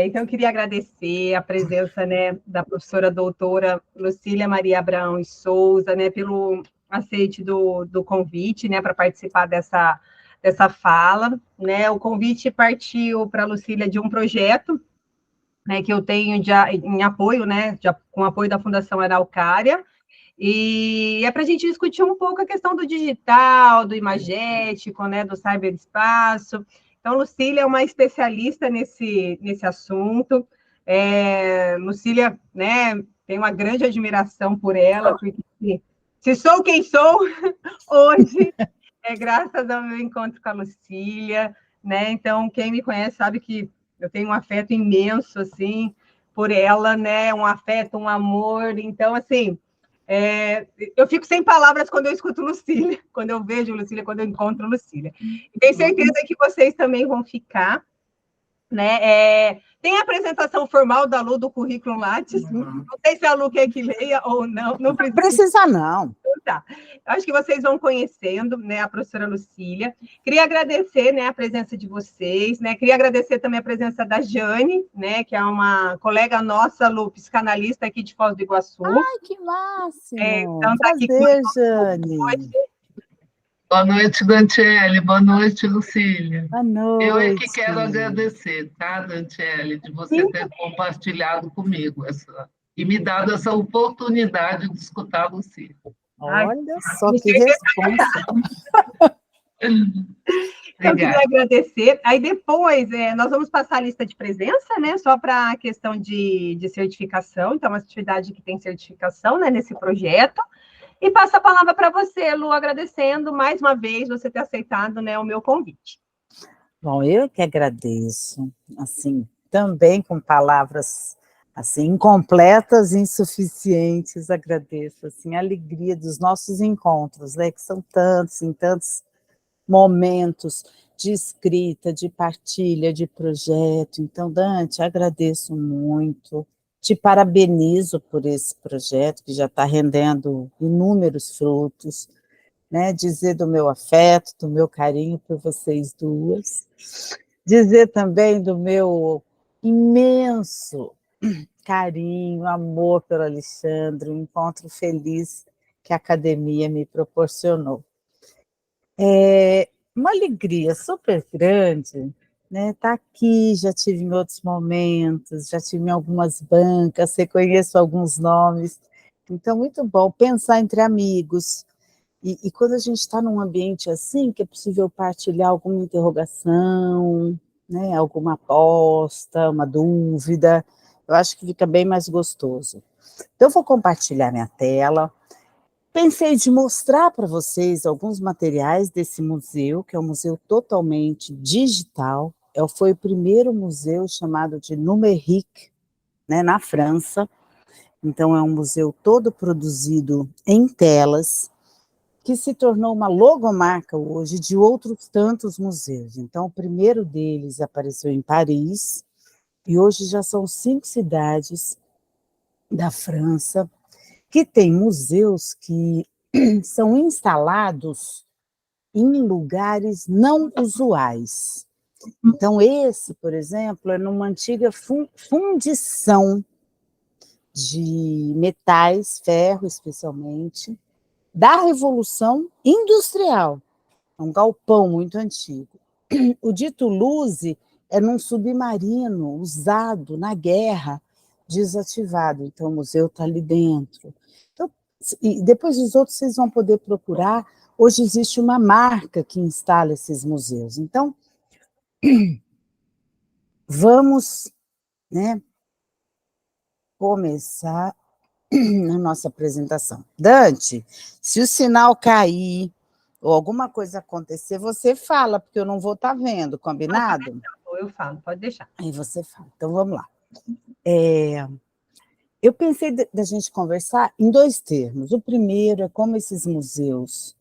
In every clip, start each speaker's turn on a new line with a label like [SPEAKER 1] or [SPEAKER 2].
[SPEAKER 1] Então, eu queria agradecer a presença, né, da professora doutora Lucília Maria Abraão e Souza, né, pelo aceite do convite, né, para participar dessa fala, né. O convite partiu para a Lucília de um projeto, né, que eu tenho em apoio, né, com apoio da Fundação Araucária, e é para a gente discutir um pouco a questão do digital, do imagético, né, do cyberespaço. Então, Lucília é uma especialista nesse assunto. Lucília, né, tem uma grande admiração por ela, porque se sou quem sou hoje, é graças ao meu encontro com a Lucília, né? Então, quem me conhece sabe que eu tenho um afeto imenso, assim, por ela, né? Um afeto, um amor. Então, assim, eu fico sem palavras quando eu escuto Lucília, quando eu vejo Lucília, quando eu encontro Lucília. E tenho certeza que vocês também vão ficar, né? Tem a apresentação formal da Lu do currículo Lattes. Não sei se a Lu quer que leia ou não.
[SPEAKER 2] Não precisa, não.
[SPEAKER 1] Tá. Acho que vocês vão conhecendo, né, a professora Lucília. Queria agradecer, né, a presença de vocês, né? Queria agradecer também a presença da Jane, né, que é uma colega nossa, Lu, psicanalista aqui de Foz do Iguaçu.
[SPEAKER 2] Ai, que máximo!
[SPEAKER 1] Então, tá aqui
[SPEAKER 2] prazer, Jane.
[SPEAKER 3] Boa noite, Dantiele. Boa noite, Lucília.
[SPEAKER 2] Boa noite.
[SPEAKER 3] Eu é que quero agradecer, tá, Dantiele, de você ter compartilhado comigo e me dado essa oportunidade de escutar a Lucília.
[SPEAKER 2] Olha só que resposta.
[SPEAKER 1] Eu queria agradecer. Aí depois, nós vamos passar a lista de presença, né? Só para a questão de certificação. Então, uma atividade que tem certificação, né, nesse projeto. E passo a palavra para você, Lu, agradecendo mais uma vez você ter aceitado, né, o meu convite.
[SPEAKER 2] Bom, eu que agradeço, assim, também com palavras assim, incompletas e insuficientes, agradeço, assim, a alegria dos nossos encontros, né, que são tantos, em tantos momentos de escrita, de partilha, de projeto. Então, Dante, agradeço muito, te parabenizo por esse projeto, que já está rendendo inúmeros frutos, né, dizer do meu afeto, do meu carinho por vocês duas, dizer também do meu imenso carinho, amor pelo Alexandre, um encontro feliz que a academia me proporcionou. Uma alegria super grande, né? Tá aqui, já tive em outros momentos, já tive em algumas bancas, reconheço alguns nomes, então muito bom pensar entre amigos, e quando a gente está num ambiente assim, que é possível partilhar alguma interrogação, né, alguma aposta, uma dúvida, eu acho que fica bem mais gostoso. Então, eu vou compartilhar minha tela. Pensei de mostrar para vocês alguns materiais desse museu, que é um museu totalmente digital. Foi o primeiro museu chamado de Numérique, né, na França. Então, é um museu todo produzido em telas, que se tornou uma logomarca hoje de outros tantos museus. Então, o primeiro deles apareceu em Paris, e hoje já são 5 cidades da França que têm museus que são instalados em lugares não usuais. Então, esse, por exemplo, é numa antiga fundição de metais, ferro especialmente, da Revolução Industrial, é um galpão muito antigo. O de Toulouse é num submarino usado na guerra, desativado, então o museu está ali dentro. Então, e depois os outros vocês vão poder procurar. Hoje existe uma marca que instala esses museus. Então, vamos, né, começar a nossa apresentação. Dante, se o sinal cair ou alguma coisa acontecer, você fala, porque eu não vou estar vendo, combinado?
[SPEAKER 1] Eu falo, pode deixar.
[SPEAKER 2] Aí você fala. Então, vamos lá. Eu pensei da gente conversar em 2 termos. O primeiro é como esses museus,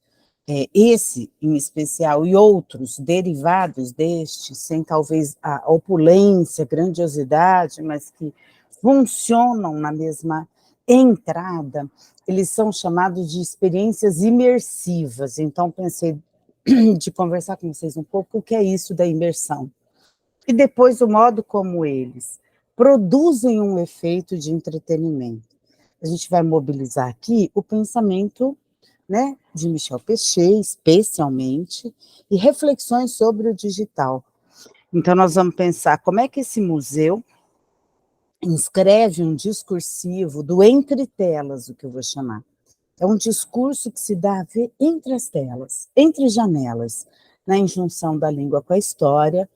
[SPEAKER 2] esse em especial e outros derivados deste, sem talvez a opulência, grandiosidade, mas que funcionam na mesma entrada, eles são chamados de experiências imersivas. Então, pensei de conversar com vocês um pouco o que é isso da imersão. e depois o modo como eles produzem um efeito de entretenimento. A gente vai mobilizar aqui o pensamento, né, de Michel Pechet, especialmente, e reflexões sobre o digital. Então, nós vamos pensar como é que esse museu inscreve um discursivo do entre telas, o que eu vou chamar. É um discurso que se dá a ver entre as telas, entre janelas, na injunção da língua com a história,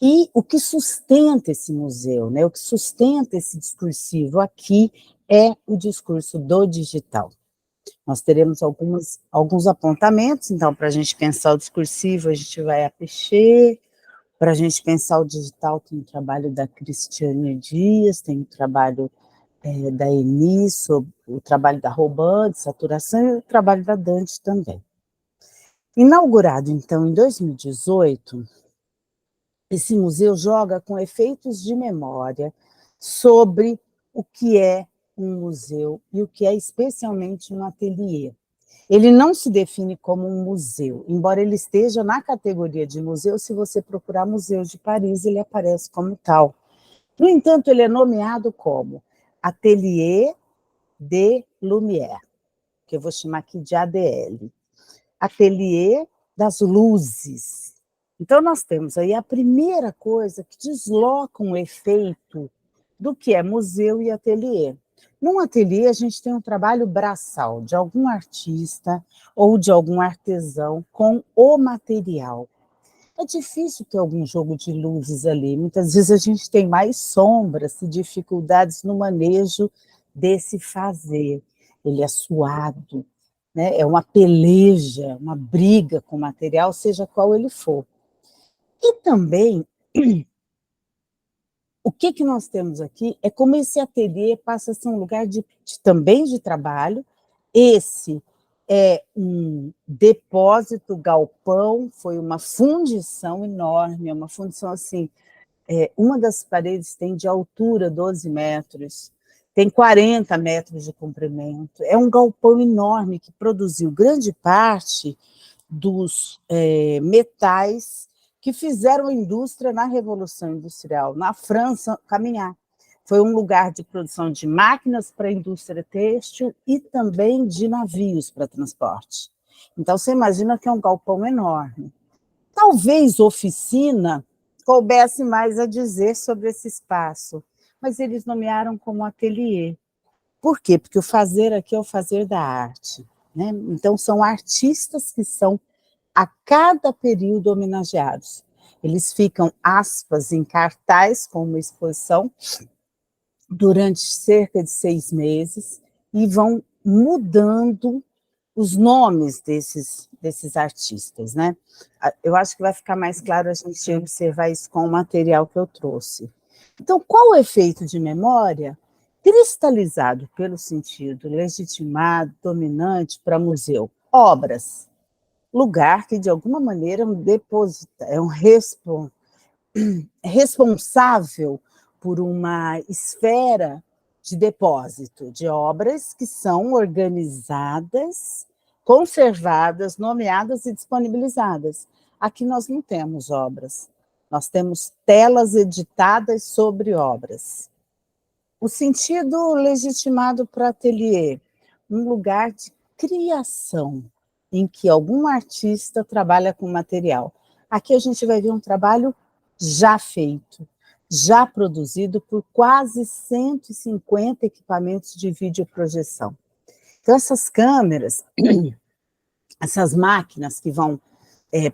[SPEAKER 2] e o que sustenta esse museu, né, o que sustenta esse discursivo aqui é o discurso do digital. Nós teremos alguns apontamentos, então, para a gente pensar o discursivo, a gente vai a Pechet. Para a gente pensar o digital, tem o trabalho da Cristiane Dias, tem o trabalho da Eni, o trabalho da Robin, de saturação, e o trabalho da Dante também. Inaugurado, então, em 2018, esse museu joga com efeitos de memória sobre o que é um museu e o que é especialmente um ateliê. Ele não se define como um museu, embora ele esteja na categoria de museu. Se você procurar Museu de Paris, ele aparece como tal. No entanto, ele é nomeado como Atelier de Lumière, que eu vou chamar aqui de ADL, Atelier das Luzes. Então, nós temos aí a primeira coisa que desloca um efeito do que é museu e ateliê. Num ateliê, a gente tem um trabalho braçal de algum artista ou de algum artesão com o material. É difícil ter algum jogo de luzes ali. Muitas vezes a gente tem mais sombras e dificuldades no manejo desse fazer. Ele é suado, né? É uma peleja, uma briga com o material, seja qual ele for. E também, o que nós temos aqui é como esse ateliê passa a ser um lugar também de trabalho. Esse é um depósito, galpão, foi uma fundição enorme, é uma fundição assim, uma das paredes tem de altura 12 metros, tem 40 metros de comprimento, é um galpão enorme que produziu grande parte dos metais que fizeram a indústria na Revolução Industrial, na França, caminhar. Foi um lugar de produção de máquinas para a indústria têxtil e também de navios para transporte. Então, você imagina que é um galpão enorme. Talvez oficina coubesse mais a dizer sobre esse espaço, mas eles nomearam como ateliê. Por quê? Porque o fazer aqui é o fazer da arte, né? Então, são artistas que são a cada período homenageados. Eles ficam, aspas, em cartaz com uma exposição durante cerca de 6 meses e vão mudando os nomes desses artistas, né? Eu acho que vai ficar mais claro a gente observar isso com o material que eu trouxe. Então, qual o efeito de memória? Cristalizado pelo sentido legitimado, dominante para museu. Obras, lugar que, de alguma maneira, é um responsável por uma esfera de depósito de obras que são organizadas, conservadas, nomeadas e disponibilizadas. Aqui nós não temos obras, nós temos telas editadas sobre obras. O sentido legitimado para ateliê, um lugar de criação, em que algum artista trabalha com material. Aqui a gente vai ver um trabalho já feito, já produzido por quase 150 equipamentos de videoprojeção. Então, essas câmeras, essas máquinas que vão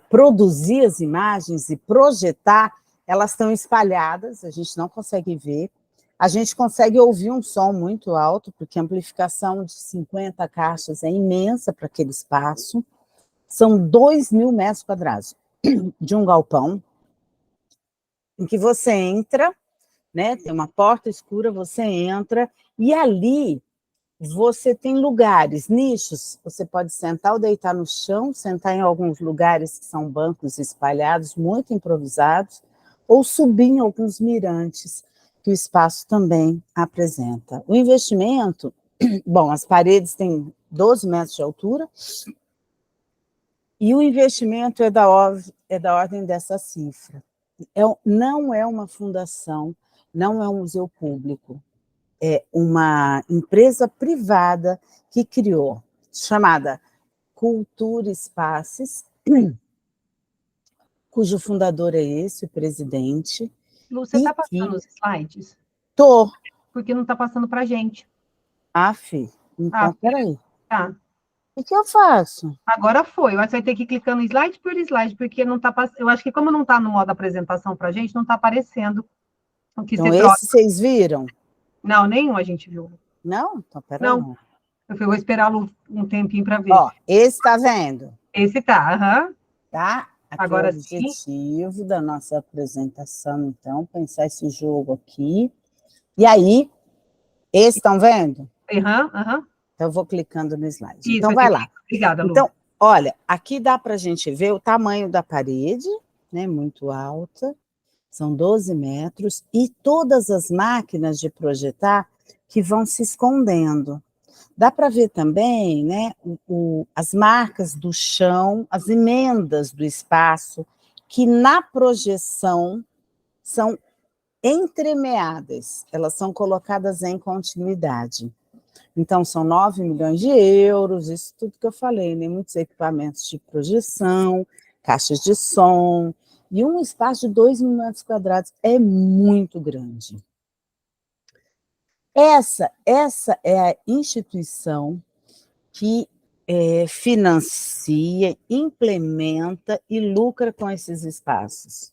[SPEAKER 2] produzir as imagens e projetar, elas estão espalhadas, a gente não consegue ver. A gente consegue ouvir um som muito alto, porque a amplificação de 50 caixas é imensa para aquele espaço. São 2.000 metros quadrados de um galpão, em que você entra, né, tem uma porta escura, você entra, e ali você tem lugares, nichos, você pode sentar ou deitar no chão, sentar em alguns lugares que são bancos espalhados, muito improvisados, ou subir em alguns mirantes, que o espaço também apresenta. O investimento, bom, as paredes têm 12 metros de altura, e o investimento é da ordem dessa cifra. não é uma fundação, não é um museu público, é uma empresa privada que criou, chamada Cultura Espaces, cujo fundador é esse, o presidente,
[SPEAKER 1] Lu, você
[SPEAKER 2] e
[SPEAKER 1] está passando
[SPEAKER 2] que
[SPEAKER 1] os slides?
[SPEAKER 2] tô,
[SPEAKER 1] Porque não está passando para a gente.
[SPEAKER 2] então, peraí,
[SPEAKER 1] Tá.
[SPEAKER 2] o que eu faço?
[SPEAKER 1] Agora foi. Eu acho que você vai ter que ir clicando slide por slide, porque não está passando. Eu acho que como não está no modo apresentação para a gente, não está aparecendo o que
[SPEAKER 2] Então,
[SPEAKER 1] você troca.
[SPEAKER 2] esse vocês viram?
[SPEAKER 1] Não, nenhum a gente viu.
[SPEAKER 2] Não? Então, peraí.
[SPEAKER 1] Não. Eu vou esperar um tempinho para ver.
[SPEAKER 2] Ó, esse está vendo,
[SPEAKER 1] Esse tá, aham.
[SPEAKER 2] tá? Aqui é o
[SPEAKER 1] Agora sim.
[SPEAKER 2] objetivo da nossa apresentação, então, pensar esse jogo aqui. E aí, esse estão vendo?
[SPEAKER 1] Aham, aham.
[SPEAKER 2] Então, eu vou clicando no slide.
[SPEAKER 1] Isso,
[SPEAKER 2] Então,
[SPEAKER 1] vai ter
[SPEAKER 2] vai
[SPEAKER 1] que.
[SPEAKER 2] lá.
[SPEAKER 1] Obrigada, Lu.
[SPEAKER 2] Então, olha, aqui dá para a gente ver o tamanho da parede, né, muito alta, são 12 metros, e todas as máquinas de projetar que vão se escondendo. Dá para ver também, né, as marcas do chão, as emendas do espaço, que na projeção são entremeadas, elas são colocadas em continuidade. Então, são 9 milhões de euros, isso tudo que eu falei, né? Muitos equipamentos de projeção, caixas de som, e um espaço de 2.000 metros quadrados é muito grande. Essa é a instituição que financia, implementa e lucra com esses espaços.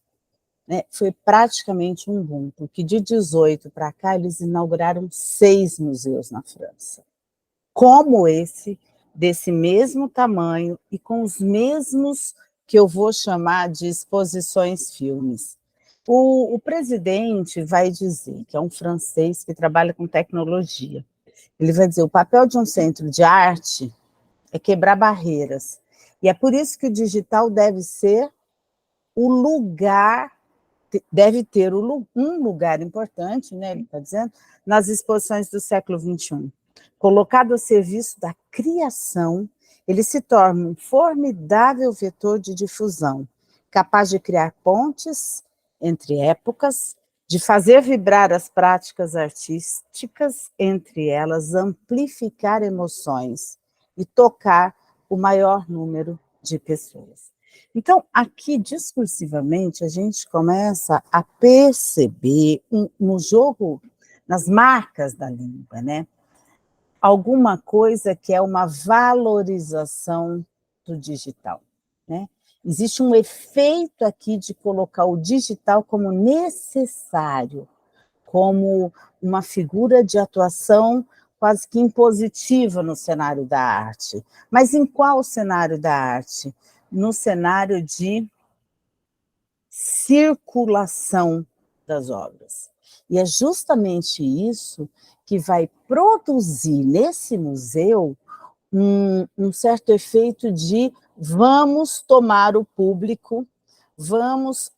[SPEAKER 2] Né? Foi praticamente um boom, porque de 18 para cá eles inauguraram 6 museus na França. Como esse, desse mesmo tamanho e com os mesmos que eu vou chamar de exposições filmes. O presidente vai dizer, que é um francês que trabalha com tecnologia, ele vai dizer, o papel de um centro de arte é quebrar barreiras. E é por isso que o digital deve ser o lugar, deve ter um lugar importante, né, ele está dizendo, nas exposições do século XXI. Colocado a serviço da criação, ele se torna um formidável vetor de difusão, capaz de criar pontes entre épocas, de fazer vibrar as práticas artísticas entre elas, amplificar emoções e tocar o maior número de pessoas. Então, aqui, discursivamente, a gente começa a perceber, no jogo, nas marcas da língua, né? Alguma coisa que é uma valorização do digital, né? Existe um efeito aqui de colocar o digital como necessário, como uma figura de atuação quase que impositiva no cenário da arte. Mas em qual cenário da arte? No cenário de circulação das obras. E é justamente isso que vai produzir nesse museu um certo efeito de vamos tomar o público, vamos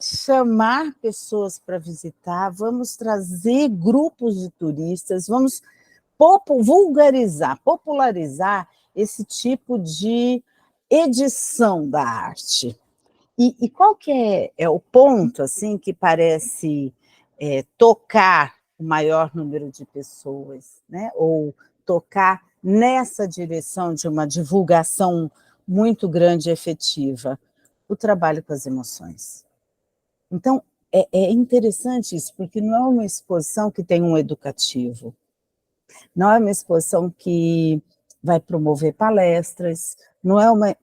[SPEAKER 2] chamar pessoas para visitar, vamos trazer grupos de turistas, vamos vulgarizar, popularizar esse tipo de edição da arte. E qual que é o ponto assim que parece tocar o maior número de pessoas, né? Ou tocar nessa direção de uma divulgação muito grande e efetiva? O trabalho com as emoções. Então, é interessante isso, porque não é uma exposição que tem um educativo, não é uma exposição que vai promover palestras, não é uma.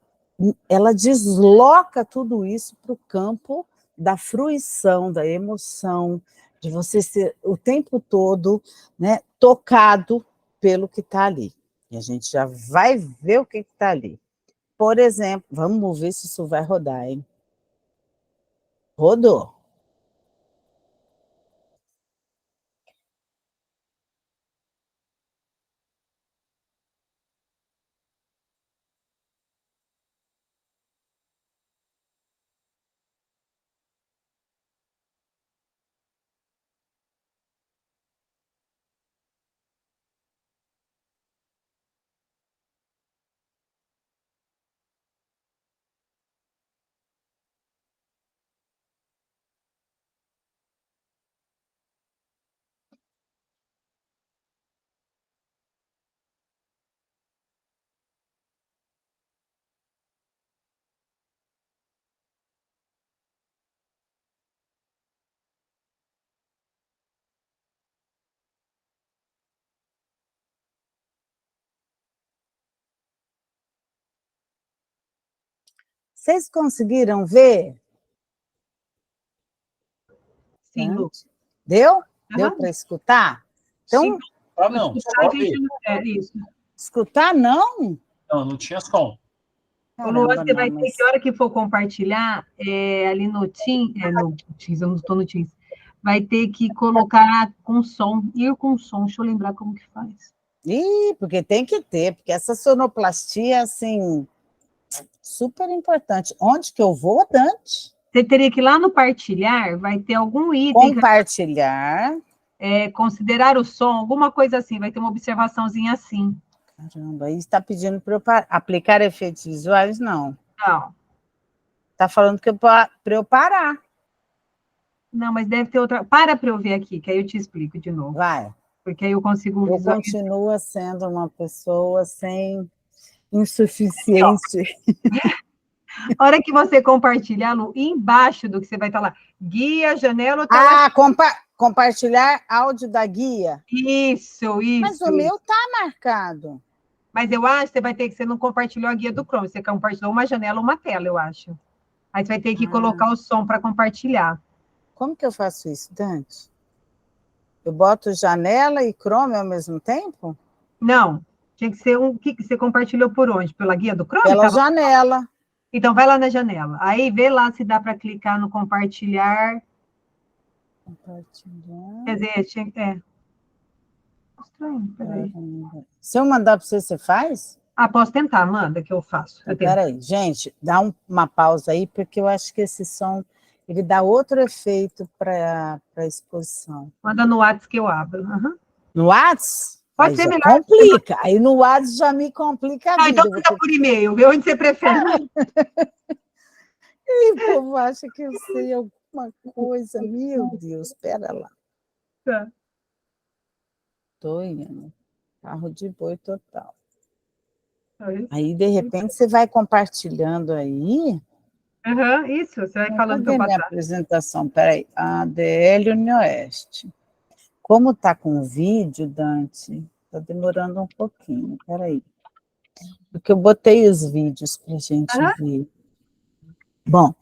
[SPEAKER 2] Ela desloca tudo isso para o campo da fruição, da emoção, de você ser o tempo todo, né, tocado pelo que está ali. E a gente já vai ver o que está ali. Por exemplo, vamos ver se isso vai rodar, hein? Rodou. Vocês conseguiram ver?
[SPEAKER 1] Sim, Lu.
[SPEAKER 2] Deu? Deu
[SPEAKER 1] Aham.
[SPEAKER 2] para escutar? Então,
[SPEAKER 1] Sim,
[SPEAKER 4] Só não,
[SPEAKER 1] escutar,
[SPEAKER 4] só
[SPEAKER 1] a gente
[SPEAKER 4] ver.
[SPEAKER 1] não é isso.
[SPEAKER 2] escutar não?
[SPEAKER 4] Não, não tinha som.
[SPEAKER 1] Ô, Luan,
[SPEAKER 2] Caramba,
[SPEAKER 1] você
[SPEAKER 2] não,
[SPEAKER 1] vai ter
[SPEAKER 2] mas...
[SPEAKER 1] que, a hora que for compartilhar, ali no Teams, no Teams, eu não estou no Teams, vai ter que colocar com som, ir com som, deixa eu lembrar como que faz.
[SPEAKER 2] Ih, porque tem que ter, porque essa sonoplastia, assim, super importante. Onde que eu vou, Dante?
[SPEAKER 1] Você teria que ir lá no partilhar, vai ter algum item,
[SPEAKER 2] Compartilhar.
[SPEAKER 1] considerar o som, alguma coisa assim, vai ter uma observaçãozinha assim.
[SPEAKER 2] Caramba, aí está pedindo para eu aplicar efeitos visuais? Não.
[SPEAKER 1] Não,
[SPEAKER 2] Está falando que para eu parar.
[SPEAKER 1] não, mas deve ter outra. Para eu ver aqui, que aí eu te explico de novo.
[SPEAKER 2] Vai.
[SPEAKER 1] Porque aí eu consigo
[SPEAKER 2] Eu
[SPEAKER 1] visualizar.
[SPEAKER 2] continuo sendo uma pessoa sem insuficiência.
[SPEAKER 1] A hora que você compartilhar, Lu, embaixo do que você vai estar lá, guia, janela, tela.
[SPEAKER 2] Compartilhar áudio da guia.
[SPEAKER 1] Isso,
[SPEAKER 2] Mas
[SPEAKER 1] isso.
[SPEAKER 2] o meu está marcado.
[SPEAKER 1] Mas eu acho que você vai ter que, você não compartilhou a guia do Chrome, você compartilhou uma janela, uma tela, eu acho. Aí você vai ter que colocar o som para compartilhar.
[SPEAKER 2] Como que eu faço isso, Dante? Eu boto janela e Chrome ao mesmo tempo?
[SPEAKER 1] Não, tinha que ser um. O que você compartilhou por onde? Pela guia do Chrome?
[SPEAKER 2] Pela janela.
[SPEAKER 1] Então, vai lá na janela. Aí, vê lá se dá para clicar no compartilhar.
[SPEAKER 2] Compartilhar.
[SPEAKER 1] Quer dizer, estranho, peraí.
[SPEAKER 2] Se eu mandar para você, você faz?
[SPEAKER 1] Posso tentar, manda, que eu faço.
[SPEAKER 2] Peraí, gente, dá uma pausa aí, porque eu acho que esse som ele dá outro efeito para a exposição.
[SPEAKER 1] Manda no WhatsApp que eu abro. Uhum.
[SPEAKER 2] No WhatsApp?
[SPEAKER 1] Pode
[SPEAKER 2] aí
[SPEAKER 1] ser
[SPEAKER 2] já
[SPEAKER 1] melhor.
[SPEAKER 2] complica. Aí no WhatsApp já me complica a vida.
[SPEAKER 1] Então manda por e-mail, vê onde você prefere.
[SPEAKER 2] E o povo acha que eu sei alguma coisa. Meu Deus, espera lá.
[SPEAKER 1] Tá.
[SPEAKER 2] Estou indo. Carro de boi total.
[SPEAKER 1] Aí,
[SPEAKER 2] Aí, de repente, você vai compartilhando aí.
[SPEAKER 1] isso, você vai falando que eu
[SPEAKER 2] Cadê minha
[SPEAKER 1] passo.
[SPEAKER 2] apresentação? Peraí. ADL Unioeste. Como está com o vídeo, Dante, está demorando um pouquinho. Peraí. Porque eu botei os vídeos para a gente ver. Bom,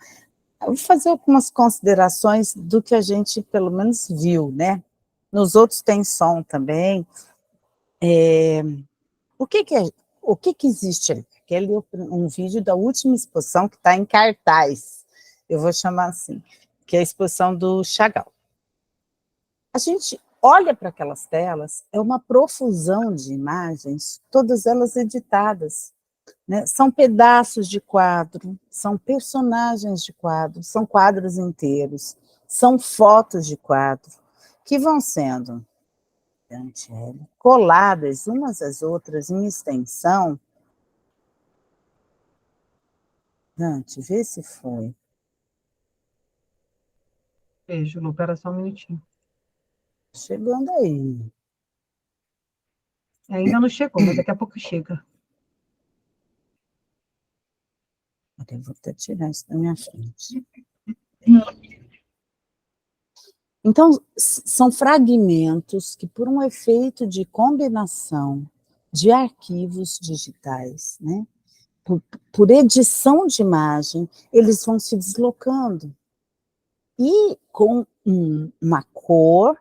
[SPEAKER 2] eu vou fazer algumas considerações do que a gente, pelo menos, viu, né? Nos outros tem som também. O que existe ali? Aquele um vídeo da última exposição que está em cartaz, eu vou chamar assim, que é a exposição do Chagall. A gente olha para aquelas telas, é uma profusão de imagens, todas elas editadas, né? São pedaços de quadro, são personagens de quadro, são quadros inteiros, são fotos de quadro, que vão sendo coladas umas às outras em extensão. Dante, vê se foi.
[SPEAKER 1] Beijo, Lu, espera só um minutinho.
[SPEAKER 2] Chegando aí.
[SPEAKER 1] Ainda não chegou, mas daqui a pouco chega.
[SPEAKER 2] Eu vou até tirar isso da minha frente. Então, são fragmentos que, por um efeito de combinação de arquivos digitais, né, por edição de imagem, eles vão se deslocando. E com uma cor,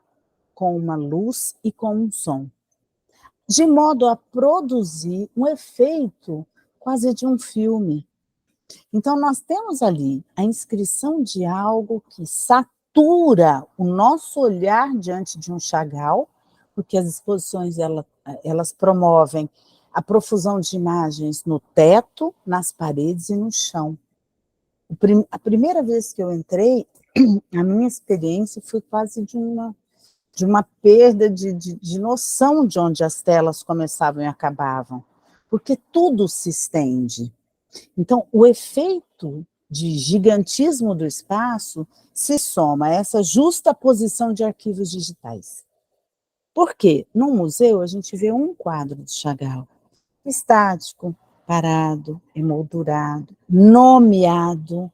[SPEAKER 2] com uma luz e com um som. De modo a produzir um efeito quase de um filme. Então, nós temos ali a inscrição de algo que satura o nosso olhar diante de um Chagall, porque as exposições elas promovem a profusão de imagens no teto, nas paredes e no chão. A primeira vez que eu entrei, a minha experiência foi quase de uma perda de noção de onde as telas começavam e acabavam, porque tudo se estende. Então, o efeito de gigantismo do espaço se soma a essa justa posição de arquivos digitais. Por quê? Num museu, a gente vê um quadro de Chagall, estático, parado, emoldurado, nomeado,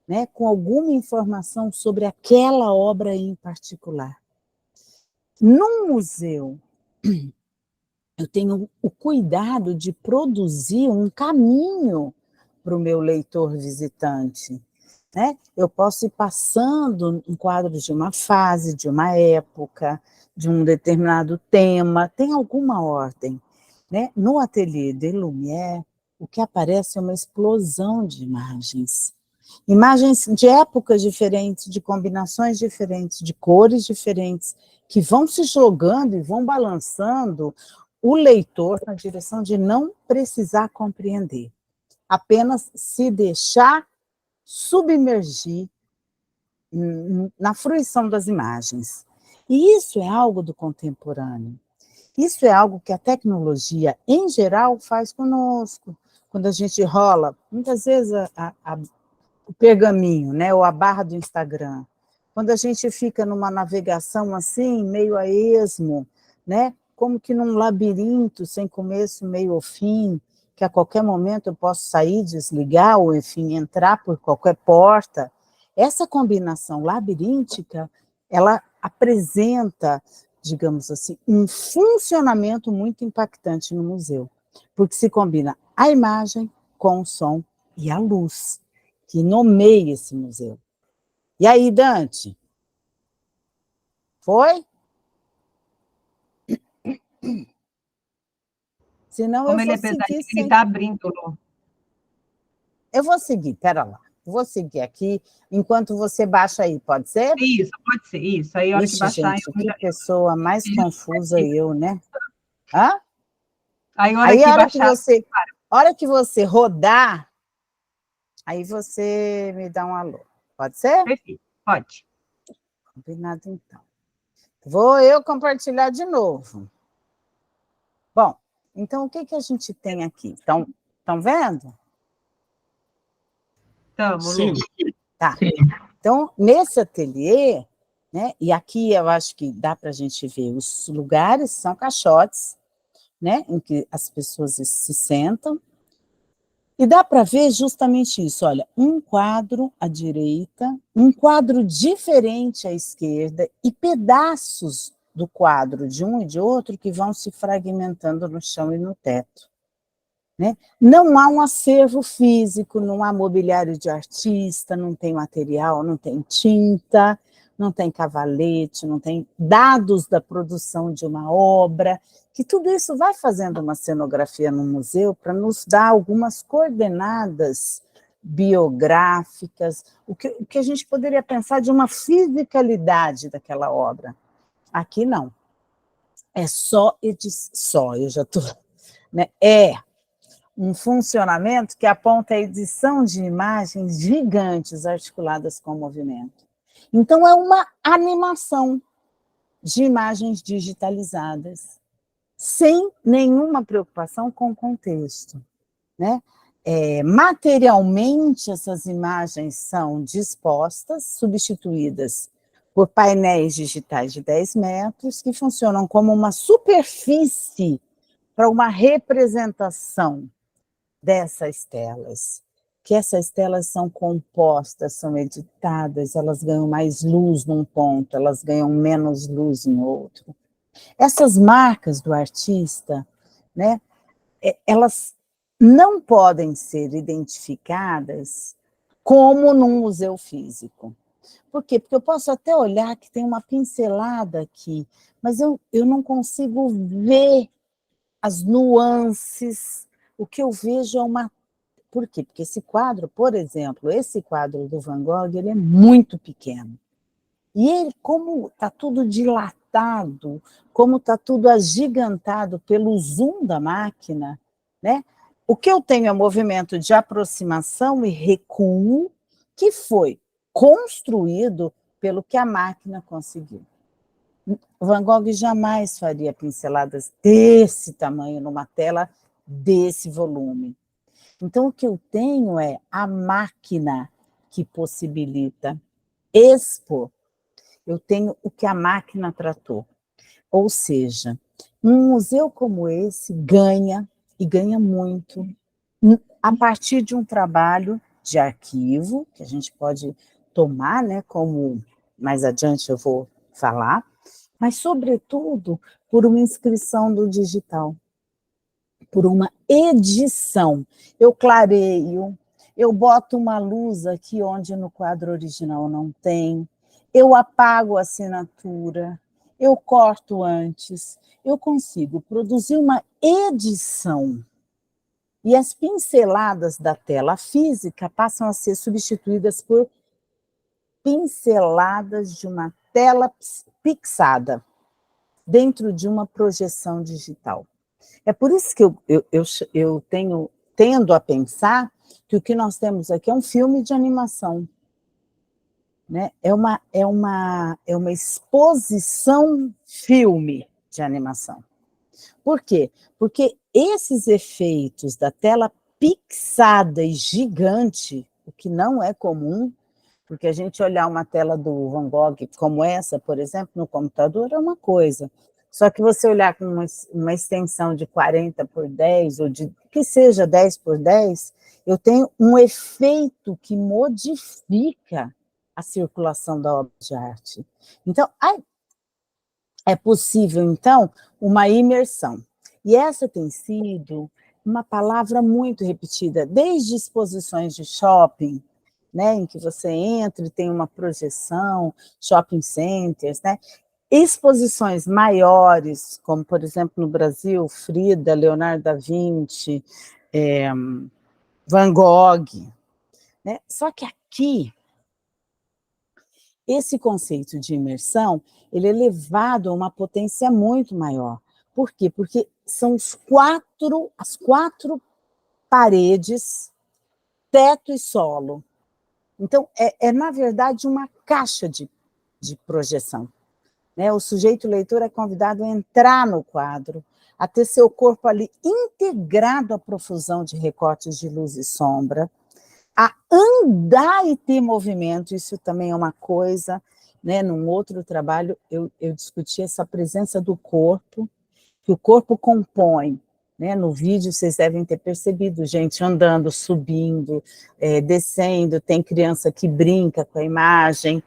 [SPEAKER 2] né, com alguma informação sobre aquela obra em particular. Num museu, eu tenho o cuidado de produzir um caminho para o meu leitor visitante, né? Eu posso ir passando um quadro de uma fase, de uma época, de um determinado tema, tem alguma ordem, né? No ateliê de Lumière, o que aparece é uma explosão de imagens. Imagens de épocas diferentes, de combinações diferentes, de cores diferentes, que vão se jogando e vão balançando o leitor na direção de não precisar compreender, apenas se deixar submergir na fruição das imagens. E isso é algo do contemporâneo. Isso é algo que a tecnologia, em geral, faz conosco. Quando a gente rola, muitas vezes, o pergaminho, né, ou a barra do Instagram. Quando a gente fica numa navegação assim, meio a esmo, né, como que num labirinto, sem começo, meio ou fim, que a qualquer momento eu posso sair, desligar, ou, enfim, entrar por qualquer porta. Essa combinação labiríntica, ela apresenta, digamos assim, um funcionamento muito impactante no museu, porque se combina a imagem com o som e a luz, que nomeia esse museu. E aí, Dante? Foi? Senão
[SPEAKER 1] Como
[SPEAKER 2] eu
[SPEAKER 1] ele
[SPEAKER 2] vou
[SPEAKER 1] é pesadinho,
[SPEAKER 2] seguir
[SPEAKER 1] ele
[SPEAKER 2] sem...
[SPEAKER 1] está abrindo, Lu.
[SPEAKER 2] Eu vou seguir, pera lá. Vou seguir aqui, enquanto você baixa aí, pode ser?
[SPEAKER 1] Isso, pode ser, isso. Aí, a hora que
[SPEAKER 2] Ixi,
[SPEAKER 1] baixar,
[SPEAKER 2] gente,
[SPEAKER 1] eu
[SPEAKER 2] que
[SPEAKER 1] já...
[SPEAKER 2] pessoa mais
[SPEAKER 1] Isso,
[SPEAKER 2] confusa eu, né? Hã?
[SPEAKER 1] aí, a hora
[SPEAKER 2] Aí,
[SPEAKER 1] que
[SPEAKER 2] a
[SPEAKER 1] baixar...
[SPEAKER 2] hora que você rodar, aí você me dá um alô. Pode ser?
[SPEAKER 1] Perfeito, pode.
[SPEAKER 2] Combinado, então. Vou eu compartilhar de novo. Bom, então, o que que a gente tem aqui? Estão vendo?
[SPEAKER 1] Tamo,
[SPEAKER 4] Sim,
[SPEAKER 1] Lu.
[SPEAKER 2] Tá.
[SPEAKER 3] Sim.
[SPEAKER 2] Então, nesse ateliê, né, e aqui eu acho que dá para a gente ver, os lugares são caixotes, né, em que as pessoas se sentam, e dá para ver justamente isso, olha, um quadro à direita, um quadro diferente à esquerda, e pedaços do quadro de um e de outro que vão se fragmentando no chão e no teto. Né? Não há um acervo físico, não há mobiliário de artista, não tem material, não tem tinta, não tem cavalete, não tem dados da produção de uma obra, que tudo isso vai fazendo uma cenografia no museu para nos dar algumas coordenadas biográficas, o que a gente poderia pensar de uma fisicalidade daquela obra. Aqui não. É só edição, eu já estou... Né? Um funcionamento que aponta a edição de imagens gigantes articuladas com movimento. Então, é uma animação de imagens digitalizadas, sem nenhuma preocupação com o contexto. Né? Materialmente, essas imagens são dispostas, substituídas por painéis digitais de 10 metros, que funcionam como uma superfície para uma representação dessas telas, que essas telas são compostas, são editadas, elas ganham mais luz num ponto, elas ganham menos luz em outro. Essas marcas do artista, né, elas não podem ser identificadas como num museu físico. Por quê? Porque eu posso até olhar que tem uma pincelada aqui, mas eu não consigo ver as nuances. O que eu vejo é uma... Por quê? Porque esse quadro, por exemplo, esse quadro do Van Gogh, ele é muito pequeno. E ele, como está tudo dilatado, como está tudo agigantado pelo zoom da máquina, né? O que eu tenho é um movimento de aproximação e recuo que foi construído pelo que a máquina conseguiu. O Van Gogh jamais faria pinceladas desse tamanho numa tela desse volume. Então, o que eu tenho é a máquina que possibilita expor. Eu tenho o que a máquina tratou. Ou seja, um museu como esse ganha, e ganha muito, a partir de um trabalho de arquivo, que a gente pode tomar, né, como mais adiante eu vou falar, mas, sobretudo, por uma inscrição do digital, por uma edição. Eu clareio, eu boto uma luz aqui onde no quadro original não tem, eu apago a assinatura, eu corto antes, eu consigo produzir uma edição. E as pinceladas da tela física passam a ser substituídas por pinceladas de uma tela pixada, dentro de uma projeção digital. É por isso que eu tendo a pensar que o que nós temos aqui é um filme de animação. Né? É uma exposição filme de animação. Por quê? Porque esses efeitos da tela pixada e gigante, o que não é comum, porque a gente olhar uma tela do Van Gogh como essa, por exemplo, no computador é uma coisa. Só que você olhar com uma extensão de 40 por 10, ou de que seja 10 por 10, eu tenho um efeito que modifica a circulação da obra de arte. Então, é possível, então, uma imersão. E essa tem sido uma palavra muito repetida, desde exposições de shopping, né, em que você entra e tem uma projeção, shopping centers, né, exposições maiores, como, por exemplo, no Brasil, Frida, Leonardo da Vinci, Van Gogh, né? Só que aqui, esse conceito de imersão, ele é levado a uma potência muito maior. Por quê? Porque são as quatro paredes, teto e solo. Então, na verdade, uma caixa de projeção. Né? O sujeito leitor é convidado a entrar no quadro, a ter seu corpo ali integrado à profusão de recortes de luz e sombra, a andar e ter movimento, isso também é uma coisa, né? Num outro trabalho eu discuti essa presença do corpo, que o corpo compõe, né? No vídeo vocês devem ter percebido, gente andando, subindo, descendo, tem criança que brinca com a imagem,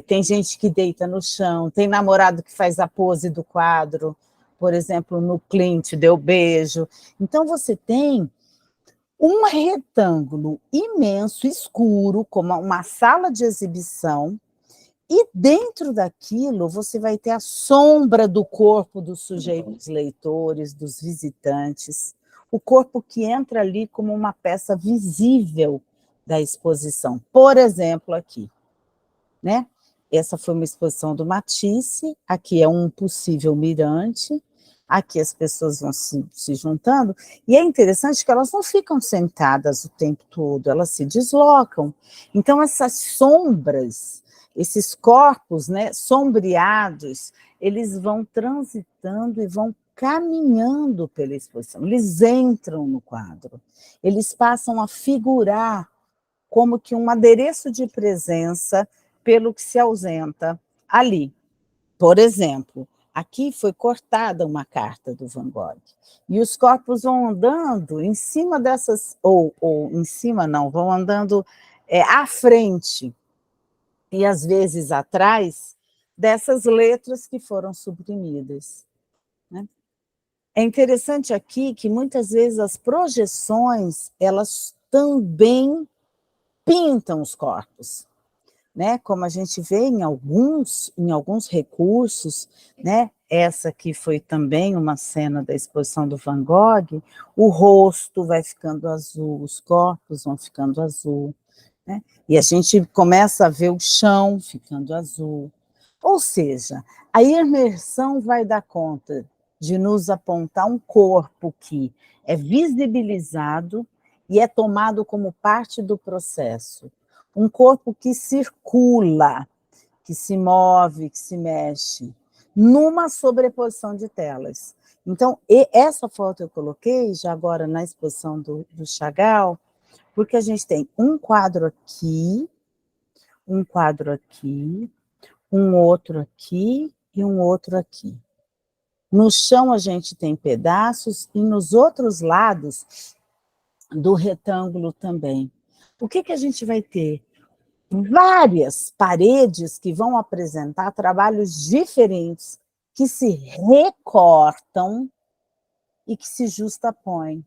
[SPEAKER 2] tem gente que deita no chão, tem namorado que faz a pose do quadro, por exemplo, no Clint, deu beijo. Então você tem um retângulo imenso, escuro, como uma sala de exibição, e dentro daquilo você vai ter a sombra do corpo dos sujeitos leitores, dos visitantes, o corpo que entra ali como uma peça visível da exposição. Por exemplo, aqui, né? Essa foi uma exposição do Matisse, aqui é um possível mirante, aqui as pessoas vão se juntando, e é interessante que elas não ficam sentadas o tempo todo, elas se deslocam. Então, essas sombras, esses corpos, né, sombreados, eles vão transitando e vão caminhando pela exposição, eles entram no quadro, eles passam a figurar como que um adereço de presença pelo que se ausenta ali. Por exemplo, aqui foi cortada uma carta do Van Gogh, e os corpos vão andando em cima dessas, ou em cima não, vão andando à frente, e às vezes atrás, dessas letras que foram suprimidas. Né? É interessante aqui que muitas vezes as projeções, elas também pintam os corpos. Né, como a gente vê em alguns recursos, né, essa aqui foi também uma cena da exposição do Van Gogh, o rosto vai ficando azul, os corpos vão ficando azul, né, e a gente começa a ver o chão ficando azul. Ou seja, a imersão vai dar conta de nos apontar um corpo que é visibilizado e é tomado como parte do processo. Um corpo que circula, que se move, que se mexe, numa sobreposição de telas. Então, essa foto eu coloquei já agora na exposição do Chagall, porque a gente tem um quadro aqui, um outro aqui e um outro aqui. No chão a gente tem pedaços e nos outros lados do retângulo também. O que a gente vai ter? Várias paredes que vão apresentar trabalhos diferentes, que se recortam e que se justapõem.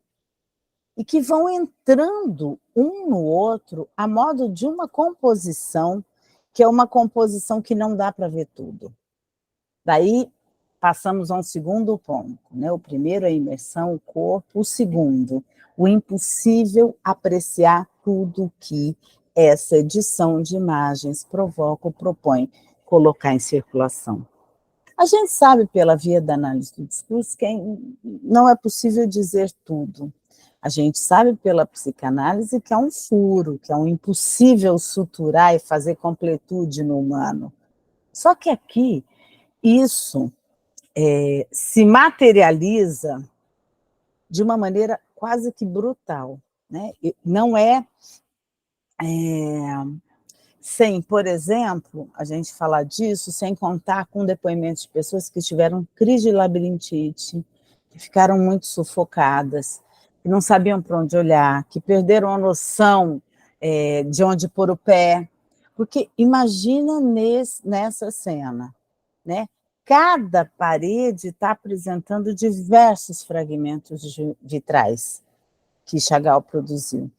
[SPEAKER 2] e que vão entrando um no outro a modo de uma composição, que é uma composição que não dá para ver tudo. Daí, passamos a um segundo ponto, né? O primeiro é a imersão, o corpo. O segundo, o impossível apreciar tudo que essa edição de imagens provoca ou propõe colocar em circulação. A gente sabe, pela via da análise do discurso, que não é possível dizer tudo. A gente sabe pela psicanálise que há um furo, que é um impossível suturar e fazer completude no humano. Só que aqui, isso se materializa de uma maneira quase que brutal, né? Não sem, por exemplo, a gente falar disso, sem contar com depoimentos de pessoas que tiveram crise de labirintite, que ficaram muito sufocadas, que não sabiam para onde olhar, que perderam a noção de onde pôr o pé. Porque imagina nessa cena, né? Cada parede está apresentando diversos fragmentos de vitrais que Chagall produziu.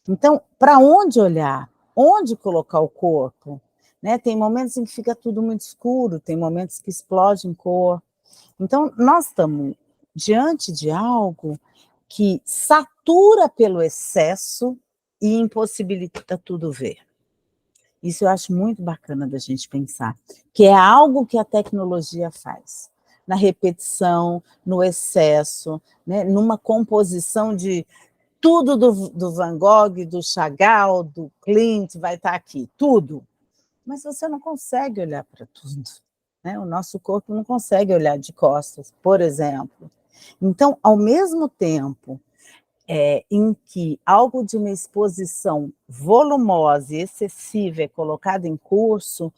[SPEAKER 2] Então, para onde olhar? Onde colocar o corpo? Né? Tem momentos em que fica tudo muito escuro, tem momentos que explode em cor. Então, nós estamos diante de algo que satura pelo excesso e impossibilita tudo ver. Isso eu acho muito bacana da gente pensar, que é algo que a tecnologia faz, na repetição, no excesso, né? Numa composição de tudo do Van Gogh, do Chagall, do Klimt, vai estar aqui, tudo. Mas você não consegue olhar para tudo, né? O nosso corpo não consegue olhar de costas, por exemplo. Então, ao mesmo tempo em que algo de uma exposição volumosa e excessiva é colocado em curso,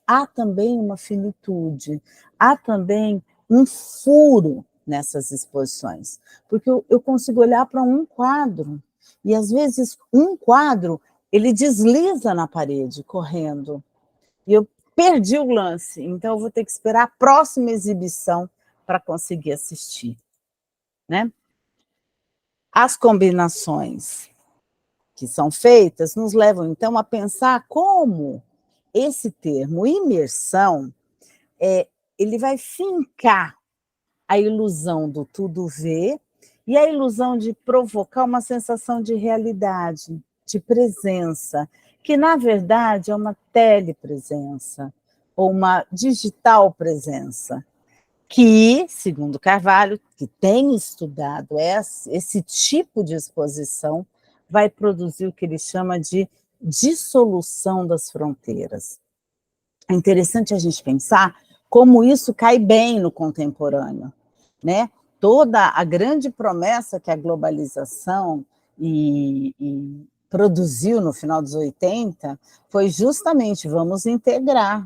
[SPEAKER 2] há também uma finitude, há também um furo nessas exposições, porque eu consigo olhar para um quadro, e às vezes um quadro, ele desliza na parede, correndo, e eu perdi o lance, então eu vou ter que esperar a próxima exibição para conseguir assistir, né? As combinações que são feitas nos levam, então, a pensar como esse termo imersão, ele vai fincar a ilusão do tudo ver e a ilusão de provocar uma sensação de realidade, de presença, que, na verdade, é uma telepresença, ou uma digital presença, que, segundo Carvalho, que tem estudado esse tipo de exposição, vai produzir o que ele chama de dissolução das fronteiras. É interessante a gente pensar como isso cai bem no contemporâneo, né? Toda a grande promessa que a globalização produziu no final dos 80 foi justamente vamos integrar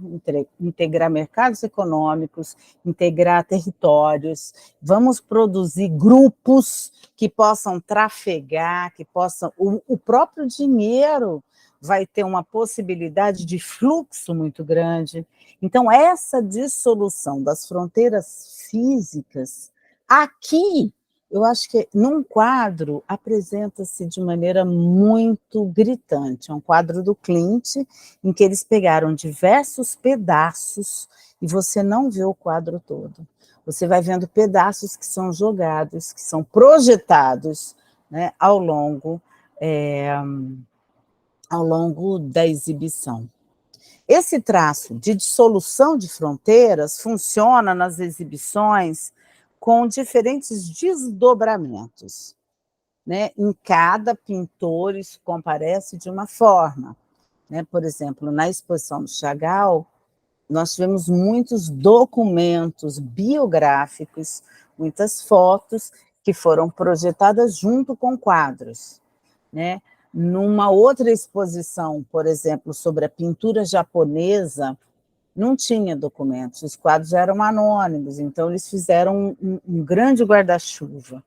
[SPEAKER 2] mercados econômicos, integrar territórios, vamos produzir grupos que possam trafegar, que possam... O próprio dinheiro vai ter uma possibilidade de fluxo muito grande. Então, essa dissolução das fronteiras físicas, aqui, eu acho que num quadro apresenta-se de maneira muito gritante. É um quadro do Klimt, em que eles pegaram diversos pedaços e você não vê o quadro todo. Você vai vendo pedaços que são jogados, que são projetados, né, ao longo da exibição. Esse traço de dissolução de fronteiras funciona nas exibições com diferentes desdobramentos, né? Em cada pintor isso comparece de uma forma, né? Por exemplo, na exposição do Chagall, nós tivemos muitos documentos biográficos, muitas fotos que foram projetadas junto com quadros, né? Numa outra exposição, por exemplo, sobre a pintura japonesa, não tinha documentos, os quadros eram anônimos, então eles fizeram um grande guarda-chuva.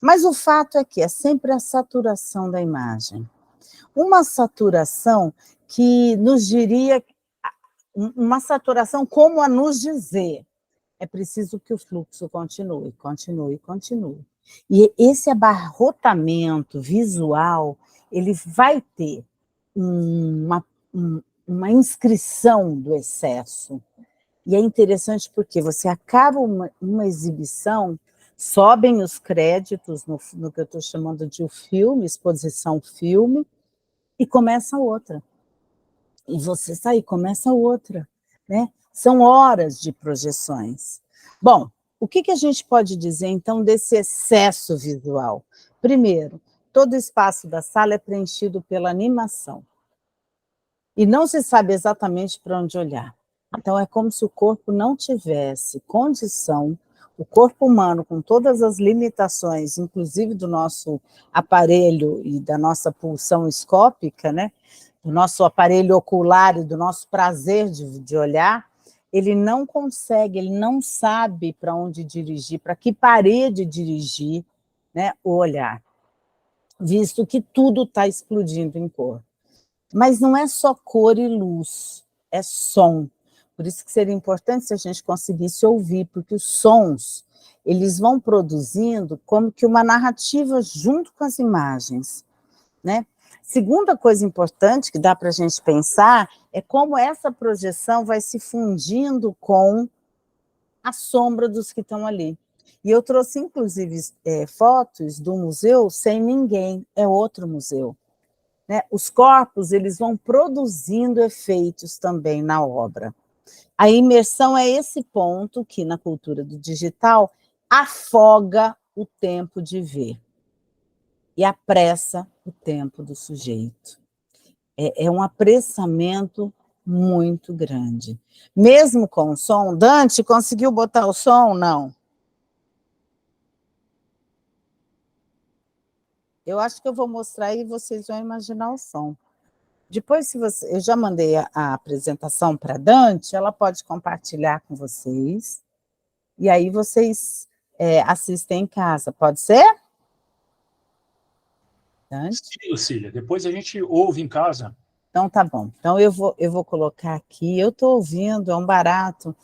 [SPEAKER 2] Mas o fato é que é sempre a saturação da imagem. Uma saturação que nos diria, uma saturação como a nos dizer, é preciso que o fluxo continue, continue, continue. E esse abarrotamento visual, ele vai ter uma inscrição do excesso. E é interessante porque você acaba uma exibição, sobem os créditos no que eu estou chamando de o filme, exposição filme, e começa outra. E você sai, começa outra, né? São horas de projeções. Bom, o que a gente pode dizer, então, desse excesso visual? Primeiro, todo o espaço da sala é preenchido pela animação. E não se sabe exatamente para onde olhar. Então, é como se o corpo não tivesse condição, o corpo humano, com todas as limitações, inclusive do nosso aparelho e da nossa pulsão escópica, né? Do nosso aparelho ocular e do nosso prazer de olhar, ele não consegue, ele não sabe para onde dirigir, para que parede dirigir, né, o olhar, visto que tudo está explodindo em cor. Mas não é só cor e luz, é som. Por isso que seria importante se a gente conseguisse ouvir, porque os sons, eles vão produzindo como que uma narrativa junto com as imagens, né? Segunda coisa importante que dá para a gente pensar é como essa projeção vai se fundindo com a sombra dos que estão ali. E eu trouxe, inclusive, fotos do museu sem ninguém, é outro museu. Né? Os corpos, eles vão produzindo efeitos também na obra. A imersão é esse ponto que, na cultura do digital, afoga o tempo de ver e apressa o tempo do sujeito. É um apressamento muito grande. Mesmo com o som, Dante, conseguiu botar o som? Não. Eu acho que eu vou mostrar e vocês vão imaginar o som. Depois, se você, eu já mandei a apresentação para a Dante, ela pode compartilhar com vocês, e aí vocês assistem em casa, pode ser? Dante?
[SPEAKER 4] Sim, Lucília. Depois a gente ouve em casa.
[SPEAKER 2] Então, tá bom. Então, eu vou colocar aqui, eu estou ouvindo, é um barato,